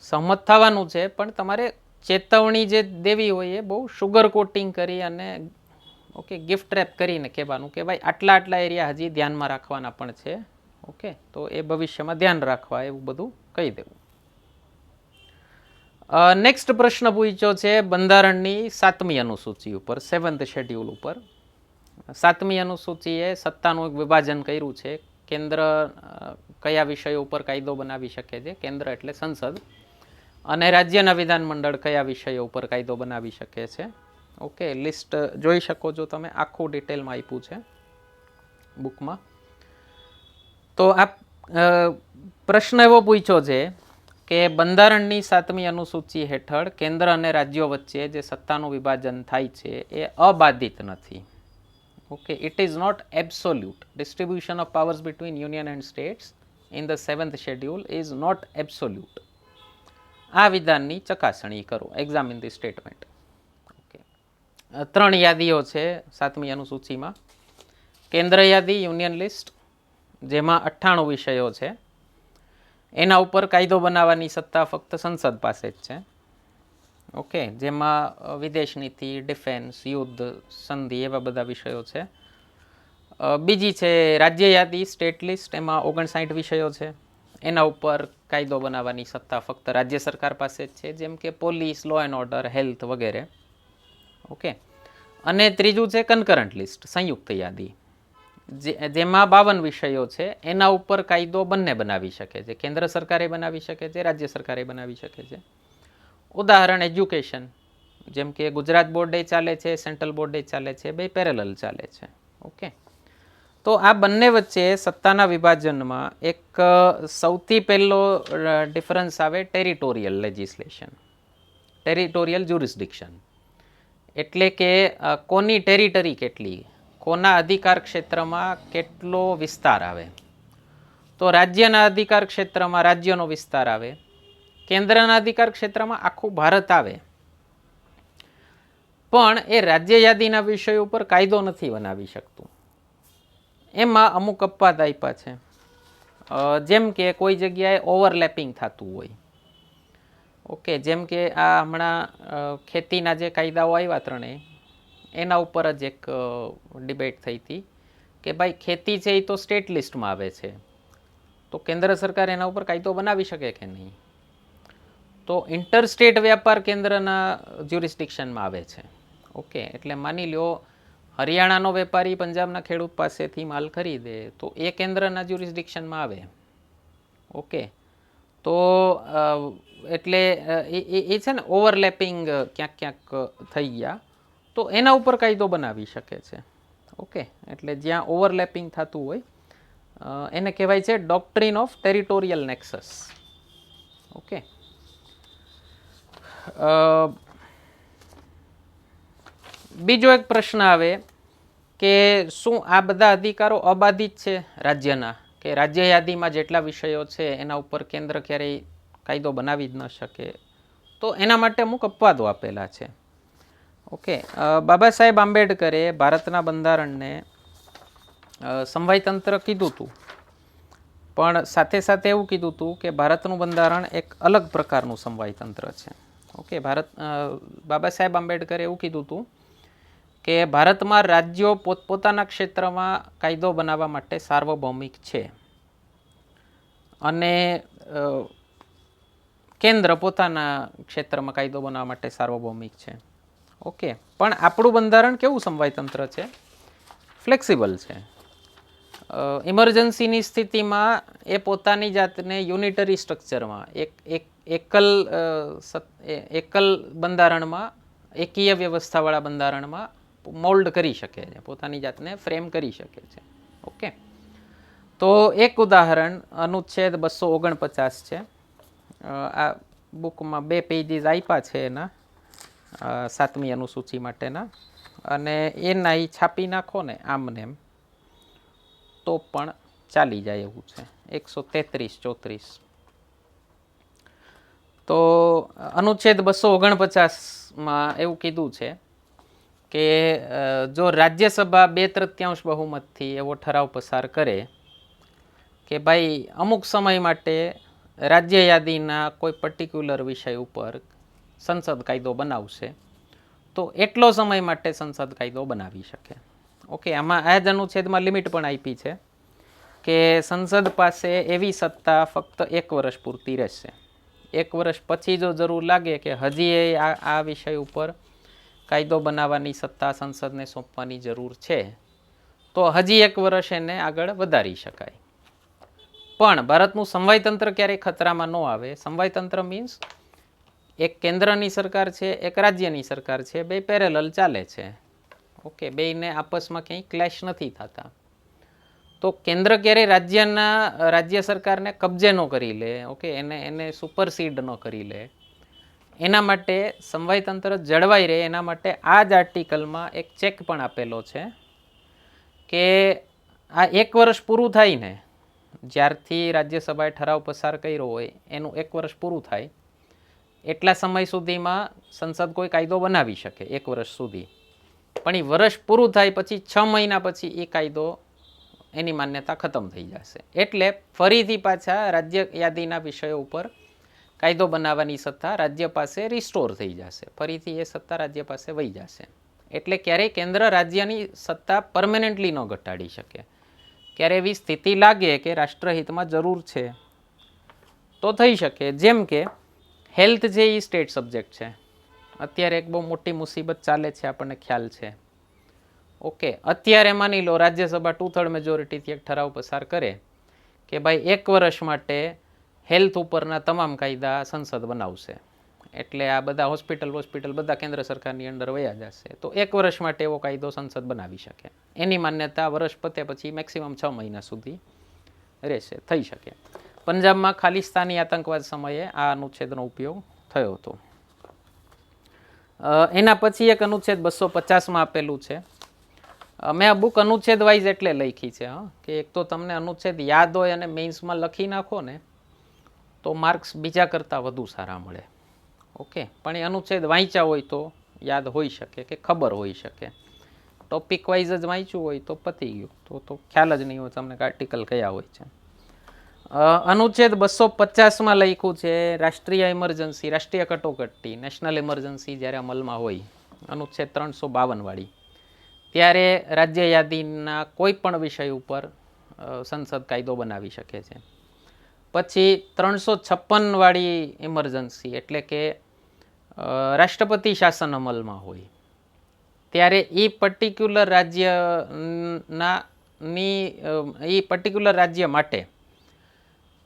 A: સહમત થવાનું છે, પણ તમારે ચેતવણી જે દેવી હોય એ બહુ શુગર કોટિંગ કરી અને ઓકે ગિફ્ટ રેપ કરીને કહેવાનું કે ભાઈ આટલા એરિયા હજી ધ્યાનમાં રાખવાના પણ છે. ઓકે, તો એ ભવિષ્યમાં ધ્યાન રાખવા, એવું બધું કહી દેવું. નેક્સ્ટ પ્રશ્ન પૂછ્યો છે બંધારણની 7મી અનુસૂચિ ઉપર, 7th શેડ્યુલ ઉપર. 7મી અનુસૂચિએ સત્તાનું એક વિભાજન કર્યું છે. કેન્દ્ર કયા વિષયો ઉપર કાયદો બનાવી શકે છે, કેન્દ્ર એટલે સંસદ, અને રાજ્યના વિધાનમંડળ કયા વિષયો ઉપર કાયદો બનાવી શકે છે. ઓકે, લિસ્ટ જોઈ શકો છો તમે, આખું ડિટેલમાં આપ્યું છે બુકમાં. તો આ પ્રશ્ન એવો પૂછ્યો છે કે બંધારણની 7મી અનુસૂચિ હેઠળ કેન્દ્ર અને રાજ્યો વચ્ચે જે સત્તાનું વિભાજન થાય છે એ અબાધિત નથી. Okay, it is not absolute. Distribution of powers between union and states in the 7th schedule is not absolute. આ વિધાનની ચકાસણી કરો, એક્ઝામિન ધી સ્ટેટમેન્ટ. ઓકે, 3 યાદીઓ છે 7મી અનુસૂચિમાં. કેન્દ્ર યાદી, યુનિયન લિસ્ટ, જેમાં 98 વિષયો છે. એના ઉપર કાયદો બનાવવાની સત્તા ફક્ત સંસદ પાસે જ છે. ઓકે, જેમાં વિદેશ નીતિ, ડિફેન્સ, યુદ્ધ, સંધિ એવા બધા વિષયો છે. બીજી છે રાજ્ય યાદી, સ્ટેટ લિસ્ટ, એમાં 59 વિષયો છે. એના ઉપર કાયદો બનાવવાની સત્તા ફક્ત રાજ્ય સરકાર પાસે જ છે, જેમ કે police, law and order, health વગેરે. ઓકે, અને ત્રીજું છે કન્કરન્ટ લિસ્ટ, સંયુક્ત યાદી, જેમાં 52 વિષયો છે. એના ઉપર કાયદો બંને બનાવી શકે છે, કેન્દ્ર સરકારે બનાવી શકે છે, રાજ્ય સરકારે બનાવી શકે છે. ઉદાહરણ એજ્યુકેશન, જેમ કે ગુજરાત બોર્ડે ચાલે છે, સેન્ટ્રલ બોર્ડે ચાલે છે, બે પેરેલલ ચાલે છે. ઓકે, તો આ બંને વચ્ચે સત્તાના વિભાજનમાં એક સૌથી પહેલો ડિફરન્સ આવે ટેરિટોરિયલ લેજિસ્લેશન, ટેરિટોરિયલ જ્યુરિસ્ડિક્શન. એટલે કે કોની ટેરિટરી કેટલી, કોના અધિકાર ક્ષેત્રમાં કેટલો વિસ્તાર આવે. તો રાજ્યના અધિકાર ક્ષેત્રમાં રાજ્યનો વિસ્તાર આવે, કેન્દ્રના અધિકાર ક્ષેત્રમાં આખું ભારત આવે. પણ એ રાજ્ય યાદીના વિષય ઉપર કાયદો નથી બનાવી શકતું. એમાં અમુક અપવાદ આપ્યા છે. જેમ કે કોઈ જગ્યાએ ઓવરલેપિંગ થતું હોય. ઓકે, જેમ કે આ હમણાં ખેતીના જે કાયદાઓ આવ્યા ત્રણેય, એના ઉપર જ એક ડિબેટ થઈ હતી કે ભાઈ ખેતી છે એ તો સ્ટેટ લિસ્ટમાં આવે છે, તો કેન્દ્ર સરકાર એના ઉપર કાયદો બનાવી શકે કે નહીં. તો ઇન્ટરસ્ટેટ વ્યાપાર કેન્દ્રના જ્યુરિસ્ડિક્શનમાં આવે છે. ઓકે, એટલે માની લ્યો હરિયાણાનો વેપારી પંજાબના ખેડૂત પાસેથી માલ ખરીદે તો એ કેન્દ્રના જ્યુરિસ્ડિક્શનમાં આવે. ઓકે, તો એટલે એ છે ને ઓવરલેપિંગ ક્યાંક ક્યાંક થઈ ગયા, તો એના ઉપર કાયદો બનાવી શકે છે. ઓકે, એટલે જ્યાં ઓવરલેપિંગ થતું હોય એને કહેવાય છે ડોક્ટ્રિન ઓફ ટેરિટોરિયલ નેક્સસ. ઓકે, બીજો એક પ્રશ્ન આવે કે શું આ બધા અધિકારો અબાધિત છે રાજ્યના, કે રાજ્ય યાદીમાં જેટલા વિષયો છે એના ઉપર કેન્દ્ર ક્યારેય કાયદો બનાવી જ ન શકે? તો એના માટે અમુક અપવાદો આપેલા છે. ઓકે, બાબા સાહેબ આંબેડકરે ભારતના બંધારણને સમવાયતંત્ર કીધું હતું, પણ સાથે સાથે એવું કીધું હતું કે ભારતનું બંધારણ એક અલગ પ્રકારનું સમવાયતંત્ર છે. ઓકે, બાબા સાહેબ આંબેડકરે એવું કીધું હતું કે ભારતમાં રાજ્યો પોતપોતાના ક્ષેત્રમાં કાયદો બનાવવા માટે સાર્વભૌમિક છે અને કેન્દ્ર પોતાના ક્ષેત્રમાં કાયદો બનાવવા માટે સાર્વભૌમિક છે. ઓકે, પણ આપણું બંધારણ કેવું સમવાયતંત્ર છે? ફ્લેક્સિબલ છે. ઇમરજન્સીની સ્થિતિમાં એ પોતાની જાતને યુનિટરી સ્ટ્રક્ચરમાં એકલ બંધારણમાં, એકીય વ્યવસ્થાવાળા બંધારણમાં મોલ્ડ કરી શકે છે, પોતાની જાતને ફ્રેમ કરી શકે છે. ઓકે, તો એક ઉદાહરણ અનુચ્છેદ 249 છે. આ બુકમાં 2 પેજીસ આપ્યા છે એના 7મી અનુસૂચિ માટેના, અને એના એ છાપી નાખો ને આમને એમ તો પણ ચાલી જાય એવું છે. 133-34. તો અનુચ્છેદ 249માં એવું કીધું છે કે જો રાજ્યસભા 2/3 બહુમતથી એવો ઠરાવ પસાર કરે કે ભાઈ અમુક સમય માટે રાજ્ય યાદીના કોઈ પર્ટિક્યુલર વિષય ઉપર સંસદ કાયદો બનાવશે, તો એટલો સમય માટે સંસદ કાયદો બનાવી શકે. ઓકે, આમાં આ જ અનુચ્છેદમાં લિમિટ પણ આપી છે કે સંસદ પાસે એવી સત્તા ફક્ત 1 વર્ષ પૂરતી રહેશે. 1 વર્ષ પછી જો જરૂર લાગે કે હજી આ વિષય ઉપર કાયદો બનાવવાની સત્તા સંસદને સોંપવાની જરૂર છે, તો હજી 1 વર્ષ એને આગળ વધારી શકાય. પણ ભારતનું સમવાયતંત્ર ક્યારેય ખતરામાં ન આવે. સમવાયતંત્ર મીન્સ એક કેન્દ્રની સરકાર છે, એક રાજ્યની સરકાર છે, બે પેરેલલ ચાલે છે. ઓકે, બેયને આપસમાં ક્યાંય ક્લેશ નથી થતા. તો કેન્દ્ર ક્યારેય રાજ્ય સરકારને કબજે ન કરી લે. ઓકે, એને સુપરસીડ ન કરી લે. એના માટે સમવાયતંત્ર જળવાઈ રહે, એના માટે આ જ આર્ટિકલમાં એક ચેક પણ આપેલો છે કે આ 1 વર્ષ પૂરું થાય ને, જ્યારથી રાજ્યસભાએ ઠરાવ પસાર કર્યો હોય એનું 1 વર્ષ પૂરું થાય એટલા સમય સુધીમાં સંસદ કોઈ કાયદો બનાવી શકે, 1 વર્ષ સુધી. પણ એ વર્ષ પૂરું થાય પછી 6 મહિના પછી એ કાયદો એની માન્યતા ખતમ થઈ જશે. એટલે ફરીથી પાછા રાજ્ય યાદીના વિષયો ઉપર કાયદો બનાવવાની સત્તા રાજ્ય પાસે રિસ્ટોર થઈ જશે, ફરીથી એ સત્તા રાજ્ય પાસે વહી જશે. એટલે ક્યારેય કેન્દ્ર રાજ્યની સત્તા પરમેનન્ટલી ન ઘટાડી શકે. ક્યારે એવી સ્થિતિ લાગે કે રાષ્ટ્રહિતમાં જરૂર છે તો થઈ શકે. જેમ કે હેલ્થ છે એ સ્ટેટ સબ્જેક્ટ છે. અત્યારે એક બહુ મોટી મુસીબત ચાલે છે, આપણને ખ્યાલ છે. ઓકે, અત્યારે માની લો રાજ્યસભા 2/3 મેજોરિટીથી એક ઠરાવ પસાર કરે કે ભાઈ 1 વર્ષ માટે હેલ્થ ઉપરના તમામ કાયદા સંસદ બનાવશે, એટલે આ બધા હોસ્પિટલ બધા કેન્દ્ર સરકારની અંદર વયા જશે. તો 1 વર્ષ માટે એવો કાયદો સંસદ બનાવી શકે. એની માન્યતા વર્ષ પતે પછી મેક્સિમમ 6 મહિના સુધી રહેશે, થઈ શકે. પંજાબમાં ખાલિસ્તાની આતંકવાદ સમયે આ અનુચ્છેદનો ઉપયોગ થયો હતો. એના પછી એક અનુચ્છેદ 250માં આપેલું છે. મેં આ બુક અનુચ્છેદ વાઇઝ એટલે લખી છે કે એક તો તમને અનુચ્છેદ યાદ હોય અને મેઇન્સમાં લખી નાખો ને તો માર્ક્સ બીજા કરતાં વધુ સારા મળે. ઓકે, પણ એ અનુચ્છેદ વાંચ્યા હોય તો યાદ હોઈ શકે કે ખબર હોઈ શકે. ટોપિક વાઇઝ જ વાંચ્યું હોય તો પતી ગયું, તો ખ્યાલ જ નહીં હોય તમને આર્ટિકલ કયા હોય છે. અનુચ્છેદ 250માં લખ્યું છે રાષ્ટ્રીય ઇમરજન્સી, રાષ્ટ્રીય કટોકટી, નેશનલ ઇમરજન્સી જ્યારે અમલમાં હોય, અનુચ્છેદ 352 વાળી, ત્યારે રાજ્ય યાદીના કોઈ પણ વિષય ઉપર સંસદ કાયદો બનાવી શકે છે. પછી 356 વાળી ઇમરજન્સી એટલે કે રાષ્ટ્રપતિ શાસન અમલમાં હોય, ત્યારે એ પર્ટિક્યુલર રાજ્ય માટે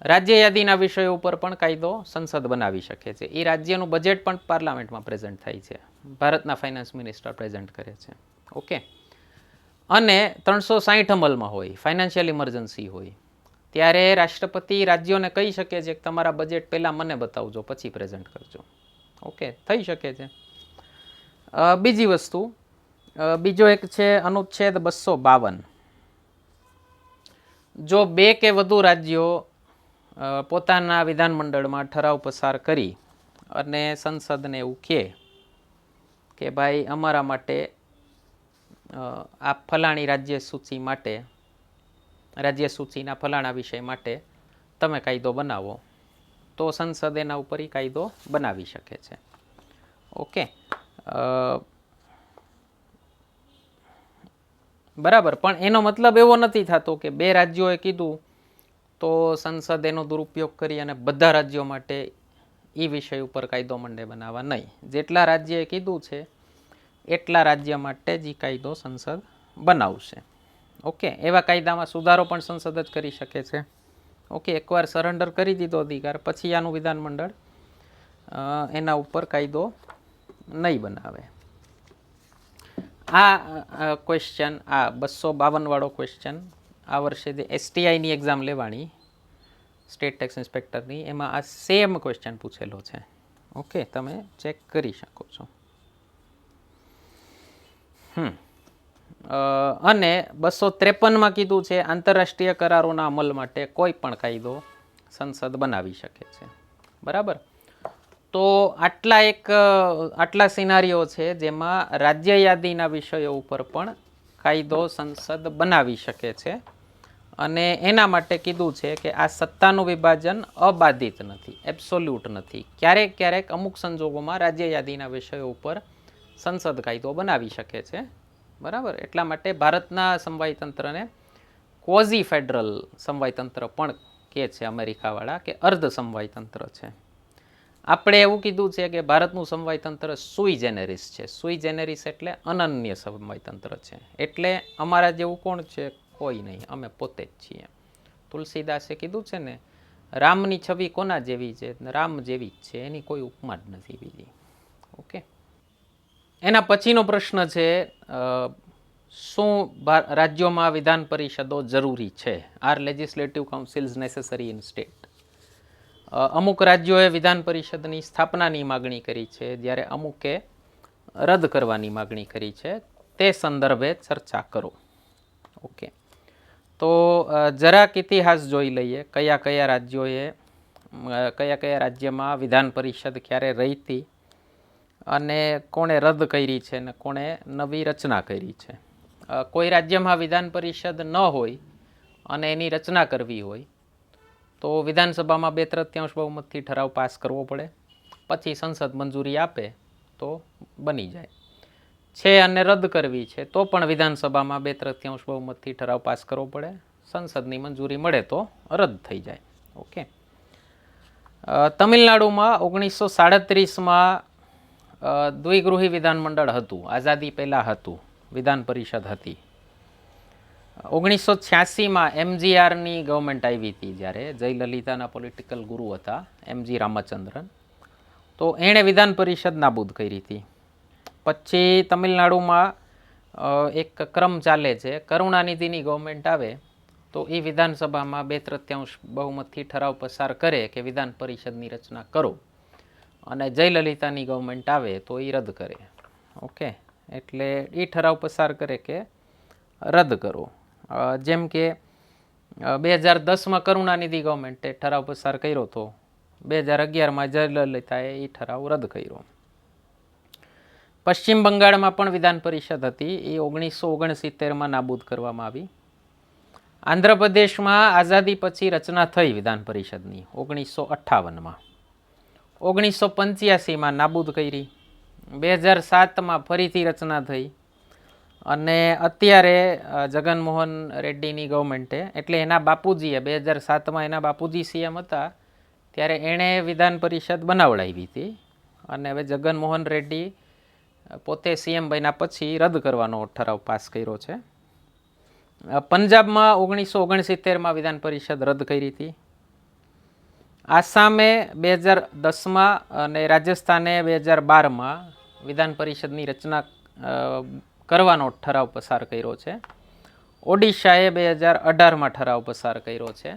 A: રાજ્ય યાદીના વિષયો ઉપર પણ કાયદો સંસદ બનાવી શકે છે. એ રાજ્યનું બજેટ પણ પાર્લામેન્ટમાં પ્રેઝન્ટ થાય છે, ભારતના ફાઇનાન્સ મિનિસ્ટર પ્રેઝન્ટ કરે છે. ઓકે. અને 360 અમલમાં હોય, ફાઇનાન્શિયલ ઇમરજન્સી હોય, ત્યારે રાષ્ટ્રપતિ રાજ્યોને કહી શકે છે કે તમારા બજેટ પહેલાં મને બતાવજો પછી પ્રેઝન્ટ કરજો. ઓકે, થઈ શકે છે. બીજી વસ્તુ, બીજો એક છે અનુચ્છેદ 252. જો 2 કે વધુ રાજ્યો પોતાના વિધાનમંડળમાં ઠરાવ પસાર કરી અને સંસદને એવું કહે કે ભાઈ અમારા માટે આ ફલાણી રાજ્ય સૂચિના ફલાણા વિષય માટે તમે કાયદો બનાવો, તો સંસદ એના ઉપર કાયદો બનાવી શકે છે. ઓકે, બરાબર. પણ એનો મતલબ એવો નથી થતો કે 2 રાજ્યોએ કીધું તો સંસદ એનો દુરુપયોગ કરી અને બધા રાજ્યો માટે એ વિષય ઉપર કાયદો મંડે બનાવવા. નહીં, જેટલા રાજ્યએ કીધું છે એટલા રાજ્ય માટે જ એ કાયદો સંસદ બનાવશે. ઓકે, એવા કાયદામાં સુધારો પણ સંસદ જ કરી શકે છે. ઓકે, એકવાર સરેન્ડર કરી દીધો અધિકાર પછી આનું વિધાનમંડળ એના ઉપર કાયદો નહીં બનાવે. આ ક્વેશ્ચન, આ 252 વાળો ક્વેશ્ચન આ વર્ષે જે STIની એક્ઝામ લેવાની, સ્ટેટ ટેક્સ ઇન્સ્પેક્ટરની, એમાં આ સેમ ક્વેશ્ચન પૂછેલો છે. ઓકે, તમે ચેક કરી શકો છો. અને 253માં કીધું છે આંતરરાષ્ટ્રીય કરારોના અમલ માટે કોઈ પણ કાયદો સંસદ બનાવી શકે છે. બરાબર. તો આટલા સિનારીઓ છે જેમાં રાજ્ય યાદીના વિષયો ઉપર પણ કાયદો સંસદ બનાવી શકે છે. અને એના માટે કીધું છે કે આ સત્તાનું વિભાજન અબાધિત નથી, એબ્સોલ્યુટ નથી. ક્યારેક અમુક સંજોગોમાં રાજ્ય યાદીના વિષયો ઉપર સંસદ કાયદો બનાવી શકે છે. બરાબર. એટલા માટે ભારતના સમવાયતંત્રને ક્વોઝી ફેડરલ સમવાયતંત્ર પણ કહે છે અમેરિકાવાળા, કે અર્ધ સમવાયતંત્ર છે. આપણે એવું કીધું છે કે ભારતનું સમવાયતંત્ર સુઈ જેનેરિસ છે. સુઈ જેનેરિસ એટલે અનન્ય સમવાયતંત્ર છે. એટલે અમારા જેવું કોણ છે? કોઈ નહીં, અમે પોતે જ છીએ. તુલસીદાસે કીધું છે ને, રામની છબી કોના જેવી છે? રામ જેવી જ છે, એની કોઈ ઉપમા જ નથી બીજી. ઓકે. એના પછીનો પ્રશ્ન છે, શું રાજ્યોમાં વિધાન પરિષદો જરૂરી છે? Are legislative councils necessary in state? અમુક રાજ્યોએ વિધાન પરિષદની સ્થાપનાની માગણી કરી છે, જ્યારે અમુકે રદ કરવાની માગણી કરી છે. તે સંદર્ભે ચર્ચા કરો. ઓકે, તો જરાક ઇતિહાસ જોઈ લઈએ. કયા રાજ્યમાં વિધાન પરિષદ ક્યારે રહી હતી અને કોણે રદ કરી છે અને કોણે નવી રચના કરી છે. કોઈ રાજ્યમાં વિધાન પરિષદ ન હોય અને એની રચના કરવી હોય તો વિધાનસભામાં 2/3 બહુમતથી ઠરાવ પાસ કરવો પડે, પછી સંસદ મંજૂરી આપે તો બની જાય છે. અને રદ કરવી છે તો પણ વિધાનસભામાં 2/3 બહુમતથી ઠરાવ પાસ કરવો પડે, સંસદની મંજૂરી મળે તો રદ થઈ જાય. ઓકે. તમિલનાડુમાં 1937માં દ્વિગૃહી વિધાનમંડળ હતું, આઝાદી પહેલાં હતું, વિધાન પરિષદ હતી. 1986માં MGRની ગવર્મેન્ટ આવી હતી, જ્યારે જયલલિતાના પોલિટિકલ ગુરુ હતા MG રામચંદ્રન, તો એણે વિધાન પરિષદ નાબૂદ કરી હતી. પછી તમિલનાડુમાં એક ક્રમ ચાલે છે, કરુણાનિધિની ગવર્મેન્ટ આવે તો એ વિધાનસભામાં 2/3 બહુમતથી ઠરાવ પસાર કરે કે વિધાન પરિષદની રચના કરો, અને જયલલિતાની ગવર્મેન્ટ આવે તો એ રદ કરે. ઓકે, એટલે એ ઠરાવ પસાર કરે કે રદ કરો. જેમ કે 2010માં કરુણાનિધિ ગવર્મેન્ટે ઠરાવ પસાર કર્યો હતો, 2011માં જયલલિતાએ એ ઠરાવ રદ કર્યો. પશ્ચિમ બંગાળમાં પણ વિધાન પરિષદ હતી, એ 1969માં નાબૂદ કરવામાં આવી. આંધ્રપ્રદેશમાં આઝાદી પછી રચના થઈ વિધાન પરિષદની 1958માં. 1985માં નાબૂદ કરી. 2007માં ફરીથી રચના થઈ અને અત્યારે જગનમોહન રેડ્ડીની ગવર્મેન્ટે, એટલે એના બાપુજીએ 2007માં એના બાપુજી સીએમ હતા ત્યારે એણે વિધાન પરિષદ બનાવડાવી હતી અને હવે જગનમોહન રેડ્ડી પોતે સીએમ બન્યા પછી રદ કરવાનો ઠરાવ પાસ કર્યો છે. પંજાબમાં 1969માં વિધાન પરિષદ રદ કરી હતી. આસામે 2010માં અને રાજસ્થાને 2012માં વિધાન પરિષદની રચના કરવાનો ઠરાવ પસાર કર્યો છે. ઓડિશાએ 2018માં ઠરાવ પસાર કર્યો છે.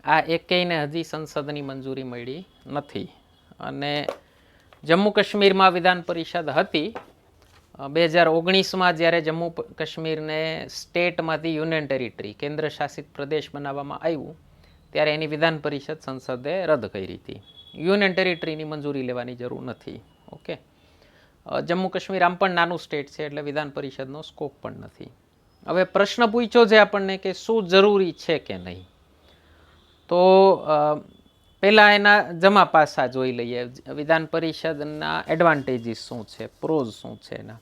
A: આ એકેયને હજી સંસદની મંજૂરી મળી નથી. અને જમ્મુ કાશ્મીરમાં વિધાન પરિષદ હતી 2019માં જ્યારે જમ્મુ કાશ્મીરને સ્ટેટમાંથી યુનિયન ટેરિટરી કેન્દ્ર શાસિત પ્રદેશ બનાવવામાં આવ્યું ત્યારે એની વિધાન પરિષદ સંસદે રદ કરી હતી. યુનિયન ટેરિટરીની મંજૂરી લેવાની જરૂર નથી. ઓકે, જમ્મુ કાશ્મીર આમ પણ નાનું સ્ટેટ છે એટલે વિધાન પરિષદનો સ્કોપ પણ નથી. હવે પ્રશ્ન પૂછ્યો છે આપણને કે શું જરૂરી છે કે નહીં, તો પહેલાં એના જમા પાસા જોઈ લઈએ. વિધાન પરિષદના એડવાન્ટેજીસ શું છે, પ્રોઝ શું છે એના.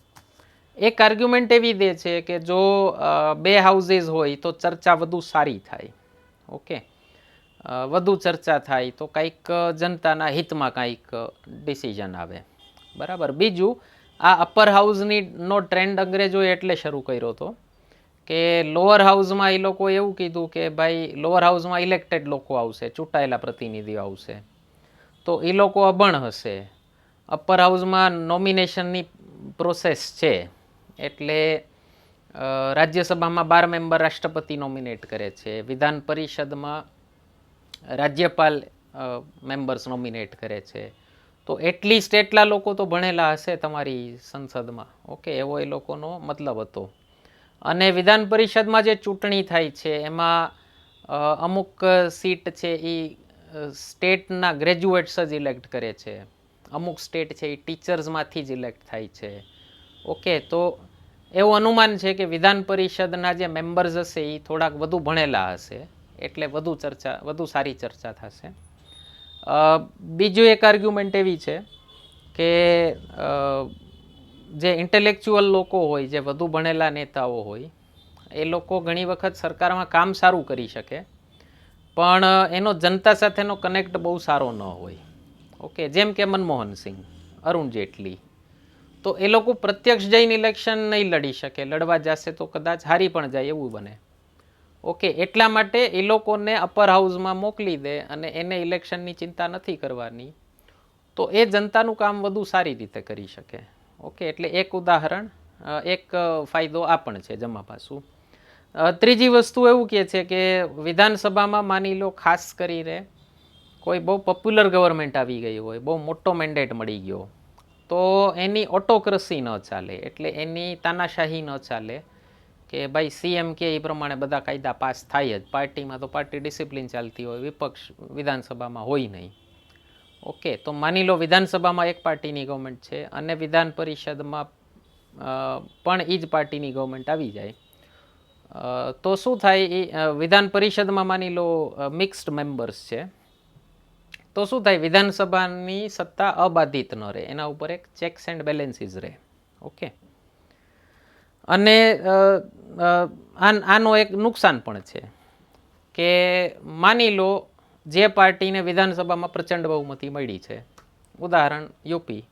A: એક આર્ગ્યુમેન્ટ એવી દે છે કે જો બે હાઉસીસ હોય તો ચર્ચા વધુ સારી થાય. ઓકે, વધુ ચર્ચા થાય તો કંઈક જનતાના હિતમાં કંઈક ડિસિઝન આવે. બરાબર. બીજું, આ અપર હાઉસની નો ટ્રેન્ડ અંગ્રેજોએ એટલે શરૂ કર્યો હતો કે લોઅર હાઉસમાં એ લોકો એવું કીધું કે ભાઈ લોઅર હાઉસમાં ઇલેક્ટેડ લોકો આવશે, ચૂંટાયેલા પ્રતિનિધિઓ આવશે, તો એ લોકો અભણ હશે. અપર હાઉસમાં નોમિનેશનની પ્રોસેસ છે એટલે રાજ્યસભામાં 12 મેમ્બર રાષ્ટ્રપતિ નોમિનેટ કરે છે, વિધાન પરિષદમાં રાજ્યપાલ મેમ્બર્સ નોમિનેટ કરે છે. તો એટલીસ્ટ એટલા લોકો તો ભણેલા હશે તમારી સંસદમાં. ઓકે, એવો એ લોકોનો મતલબ હતો. અને વિધાન પરિષદમાં જે ચૂંટણી થાય છે એમાં અમુક સીટ છે એ સ્ટેટના ગ્રેજ્યુએટ્સ જ ઇલેક્ટ કરે છે, અમુક સ્ટેટ છે એ ટીચર્સમાંથી જ ઇલેક્ટ થાય છે. ઓકે, તો એવું અનુમાન છે કે વિધાન પરિષદના જે મેમ્બર્સ હશે એ થોડાક વધુ ભણેલા હશે એટલે વધુ સારી ચર્ચા થશે. બીજું એક આર્ગ્યુમેન્ટ એવી છે કે જે ઇન્ટેલેક્ચ્યુઅલ લોકો હોય, જે વધુ ભણેલા નેતાઓ હોય, એ લોકો ઘણી વખત સરકારમાં કામ સારું કરી શકે પણ એનો જનતા સાથેનો કનેક્ટ બહુ સારો ન હોય. ઓકે, જેમ કે મનમોહન સિંહ, અરુણ જેટલી, તો એ લોકો પ્રત્યક્ષ જઈને ઇલેક્શન નહીં લડી શકે, લડવા જશે તો કદાચ હારી પણ જાય એવું બને. ઓકે, એટલા માટે એ લોકોને અપર હાઉસમાં મોકલી દે અને એને ઇલેક્શનની ચિંતા નથી કરવાની, તો એ જનતાનું કામ વધુ સારી રીતે કરી શકે. ઓકે, એટલે એક ઉદાહરણ, એક ફાયદો આ પણ છે જમા પાસું. ત્રીજી વસ્તુ એવું કહે છે કે વિધાનસભામાં માની લો ખાસ કરીને કોઈ બહુ પોપ્યુલર ગવર્મેન્ટ આવી ગઈ હોય, બહુ મોટો મેન્ડેટ મળી ગયો, તો એની ઓટોક્રસી ન ચાલે, એટલે એની તાનાશાહી ન ચાલે કે ભાઈ સીએમ કે એ પ્રમાણે બધા કાયદા પાસ થાય જ. પાર્ટીમાં તો પાર્ટી ડિસિપ્લિન ચાલતી હોય, વિપક્ષ વિધાનસભામાં હોય નહીં. ઓકે, તો માની લો વિધાનસભામાં એક પાર્ટીની ગવર્મેન્ટ છે અને વિધાન પરિષદમાં પણ એ જ પાર્ટીની ગવર્મેન્ટ આવી જાય, તો શું થાય, એ વિધાન પરિષદમાં માની લો મિક્સ્ડ મેમ્બર્સ છે, તો શું થાય, વિધાનસભાની સત્તા અબાધિત ન રહે, એના ઉપર એક ચેક્સ એન્ડ બેલેન્સીસ રહે. ઓકે, અને આનો એક નુકસાન પણ છે કે માની લો જે પાર્ટીને વિધાનસભામાં પ્રચંડ બહુમતી મળી છે, ઉદાહરણ યુપી,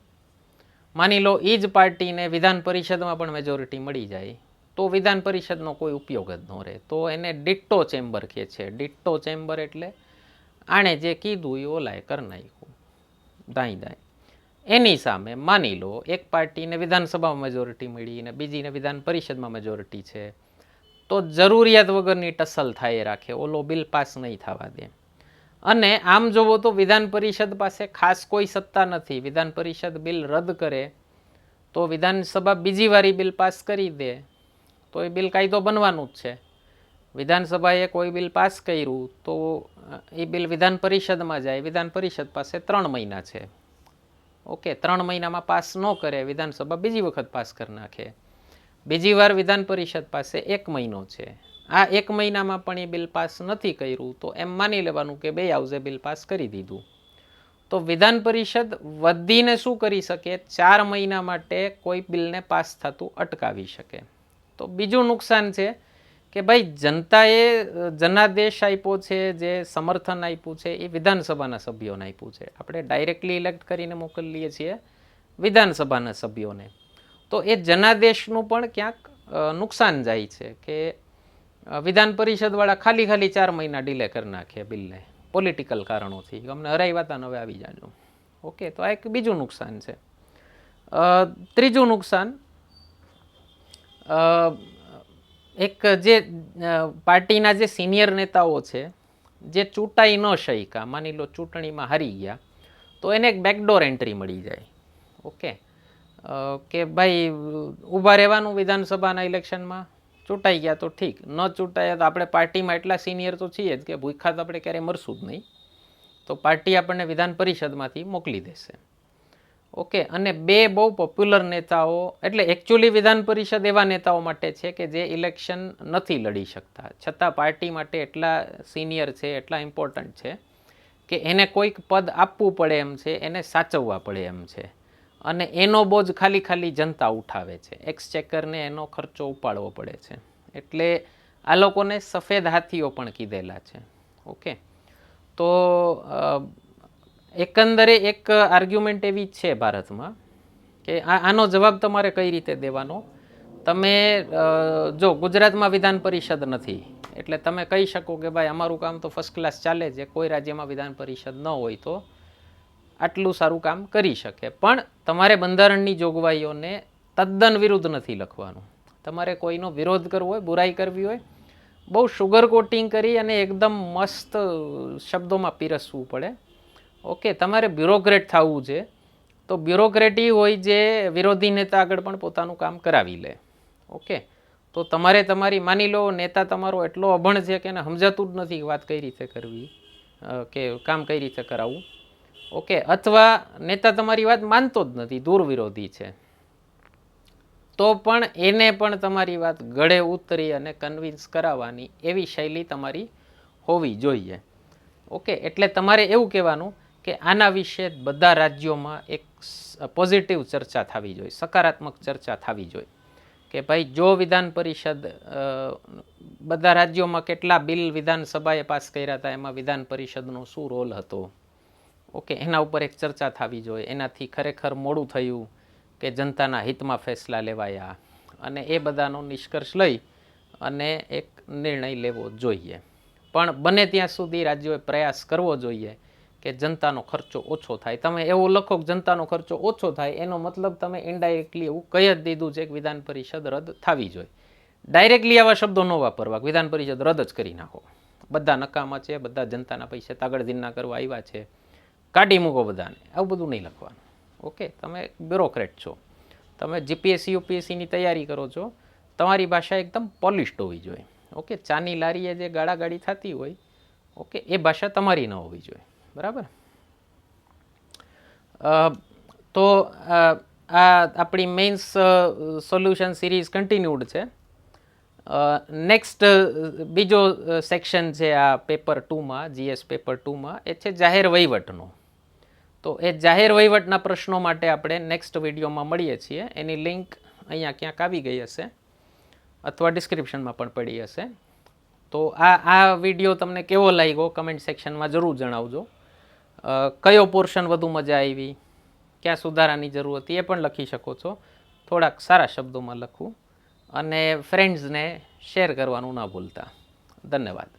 A: માની લો એ જ પાર્ટીને વિધાન પરિષદમાં પણ મેજોરિટી મળી જાય તો વિધાન પરિષદનો કોઈ ઉપયોગ જ ન રહે. તો એને ડિટ્ટો ચેમ્બર કહે છે. ડિટ્ટો ચેમ્બર એટલે આણે જે કીધું એ ઓલાએ કરી નાખ્યું, દાઈ દાઈ. એની સામે માની લો એક પાર્ટીને વિધાનસભામાં મેજોરિટી મળી અને બીજીને વિધાન પરિષદમાં મેજોરિટી છે, તો જરૂરિયાત વગરની ટસલ થાય રાખે, ઓલો બિલ પાસ નહીં થવા દે. અને આમ જોવો તો વિધાન પરિષદ પાસે ખાસ કોઈ સત્તા નથી. વિધાન પરિષદ બિલ રદ કરે તો વિધાનસભા બીજી વારી બિલ પાસ કરી દે તો એ બિલ કાયદો બનવાનું જ છે. વિધાનસભાએ કોઈ બિલ પાસ કર્યું તો એ બિલ વિધાન પરિષદમાં જાય, વિધાન પરિષદ પાસે 3 મહિના છે ઓકે, 3 મહિનામાં પાસ ન કરે, વિધાનસભા બીજી વખત પાસ કરી નાખે. બીજી વાર વિધાન પરિષદ પાસે 1 મહિનો છે. આ 1 મહિનામાં પણ એ બિલ પાસ નથી કર્યું તો એમ માની લેવાનું કે 2 હાઉસે બિલ પાસ કરી દીધું. તો વિધાન પરિષદ વધીને શું કરી શકે? 4 મહિના માટે કોઈ બિલને પાસ થતું અટકાવી શકે. તો બીજું નુકસાન છે કે ભાઈ જનતાએ જનાદેશ આપ્યો છે, જે સમર્થન આપ્યું છે એ વિધાનસભાના સભ્યોને આપ્યું છે. આપણે ડાયરેક્ટલી ઇલેક્ટ કરીને મોકલીએ છીએ વિધાનસભાના સભ્યોને. તો એ જનાદેશનું પણ ક્યાંક નુકસાન જાય છે કે વિધાન પરિષદવાળા ખાલી 4 મહિના ડિલે કરી નાખે બિલને પોલિટિકલ કારણોથી, અમને હરાવ્યા હતા હવે આવી જાજો. ઓકે, તો આ એક બીજું નુકસાન છે. ત્રીજું નુકસાન, એક જે પાર્ટીના જે સિનિયર નેતાઓ છે જે ચૂંટાઈ ન શક્યા, માની લો ચૂંટણીમાં હારી ગયા, તો એને એક બેકડોર એન્ટ્રી મળી જાય. ઓકે, કે ભાઈ ઊભા રહેવાનું વિધાનસભાના ઇલેક્શનમાં, ચૂંટાઈ ગયા તો ઠીક, ન ચૂંટાયા તો આપણે પાર્ટીમાં એટલા સિનિયર તો છીએ જ કે ભૂખ્યા તો આપણે ક્યારેય મરશું જ નહીં, તો પાર્ટી આપણને વિધાન પરિષદમાંથી મોકલી દેશે. ઓકે, અને 2 બહુ પોપ્યુલર નેતાઓ, એટલે એકચ્યુઅલી વિધાન પરિષદ એવા નેતાઓ માટે છે કે જે ઇલેક્શન નથી લડી શકતા, છતાં પાર્ટી માટે એટલા સિનિયર છે, એટલા ઇમ્પોર્ટન્ટ છે કે એને કોઈક પદ આપવું પડે એમ છે, એને સાચવવા પડે એમ છે, અને એનો બોજ ખાલી જનતા ઉઠાવે છે, એક્સચેકરને એનો ખર્ચો ઉપાડવો પડે છે. એટલે આ લોકોને સફેદ હાથીઓ પણ કીધેલા છે. ઓકે, તો એકંદરે એક આર્ગ્યુમેન્ટ એવી છે ભારતમાં કે આનો જવાબ તમારે કઈ રીતે દેવાનો. તમે જો ગુજરાતમાં વિધાન પરિષદ નથી એટલે તમે કહી શકો કે ભાઈ અમારું કામ તો ફર્સ્ટ ક્લાસ ચાલે છે, કોઈ રાજ્યમાં વિધાન પરિષદ ન હોય તો આટલું સારું કામ કરી શકે, પણ તમારે બંધારણની જોગવાઈઓને તદ્દન વિરુદ્ધ નથી લખવાનું. તમારે કોઈનો વિરોધ કરવો હોય, બુરાઈ કરવી હોય, બહુ શુગર કોટિંગ કરી અને એકદમ મસ્ત શબ્દોમાં પીરસવું પડે. ઓકે, તમારે બ્યુરોક્રેટ થવું છે તો બ્યુરોક્રેટી હોય જે વિરોધી નેતા આગળ પણ પોતાનું કામ કરાવી લે. ઓકે, તો તમારે તમારી, માની લો નેતા તમારો એટલો અભણ છે કે એને સમજાતું જ નથી વાત કઈ રીતે કરવી કે કામ કઈ રીતે કરાવવું. ઓકે, અથવા નેતા તમારી વાત માનતો જ નથી, દૂર વિરોધી છે, તો પણ એને પણ તમારી વાત ગળે ઉતરી અને કન્વિન્સ કરાવવાની એવી શૈલી તમારી હોવી જોઈએ. ઓકે, એટલે તમારે એવું કહેવાનું કે આના વિશે બધા રાજ્યોમાં એક પોઝિટિવ ચર્ચા થવી જોઈએ, સકારાત્મક ચર્ચા થવી જોઈએ કે ભાઈ જો વિધાન પરિષદ, બધા રાજ્યોમાં કેટલા બિલ વિધાનસભાએ પાસ કર્યા હતા, એમાં વિધાન પરિષદનો શું રોલ હતો. ઓકે, એના ઉપર એક ચર્ચા થવી જોઈએ. એનાથી ખરેખર મોડું થયું કે જનતાના હિતમાં ફેસલા લેવાયા, અને એ બધાનો નિષ્કર્ષ લઈ અને એક નિર્ણય લેવો જોઈએ. પણ બને ત્યાં સુધી રાજ્યોએ પ્રયાસ કરવો જોઈએ કે જનતાનો ખર્ચો ઓછો થાય. તમે એવું લખો કે જનતાનો ખર્ચો ઓછો થાય, એનો મતલબ તમે ઇનડાયરેક્ટલી એવું કહી જ દીધું છે કે વિધાન પરિષદ રદ થવી જોઈએ. ડાયરેક્ટલી આવા શબ્દો ન વાપરવા, વિધાન પરિષદ રદ જ કરી નાખો, બધા નકામા છે, બધા જનતાના પૈસે તાગડધીના કરવા આવ્યા છે, કાઢી મૂકો બધાને, આવું બધું નહીં લખવાનું. ઓકે, તમે બ્યુરોક્રેટ છો, તમે જીપીએસસી યુપીએસસીની તૈયારી કરો છો, તમારી ભાષા એકદમ પોલિશ્ડ હોવી જોઈએ. ઓકે, ચાની લારીએ જે ગાળાગાળી થતી હોય, ઓકે, એ ભાષા તમારી ન હોવી જોઈએ. બરાબર. તો આ આપણી મેઇન્સ સોલ્યુશન સિરીઝ કન્ટિન્યુડ છે. નેક્સ્ટ બીજો સેક્શન છે આ પેપર 2માં, જીએસ પેપર 2માં, એ છે જાહેર વહીવટનો. તો એ જાહેર વહીવટના પ્રશ્નો માટે આપણે નેક્સ્ટ વિડીયોમાં મળીએ છીએ. એની લિંક અહીંયા ક્યાંક આવી ગઈ હશે અથવા ડિસ્ક્રિપ્શનમાં પણ પડી હશે. તો આ વિડીયો તમને કેવો લાગ્યો કમેન્ટ સેક્શનમાં જરૂર જણાવજો. કયો પોર્શન વધુ મજા આવી, ક્યાં સુધારાની જરૂર હતી એ પણ લખી શકો છો. થોડાક સારા શબ્દોમાં લખવું અને ફ્રેન્ડ્સને શેર કરવાનું ના ભૂલતા. ધન્યવાદ.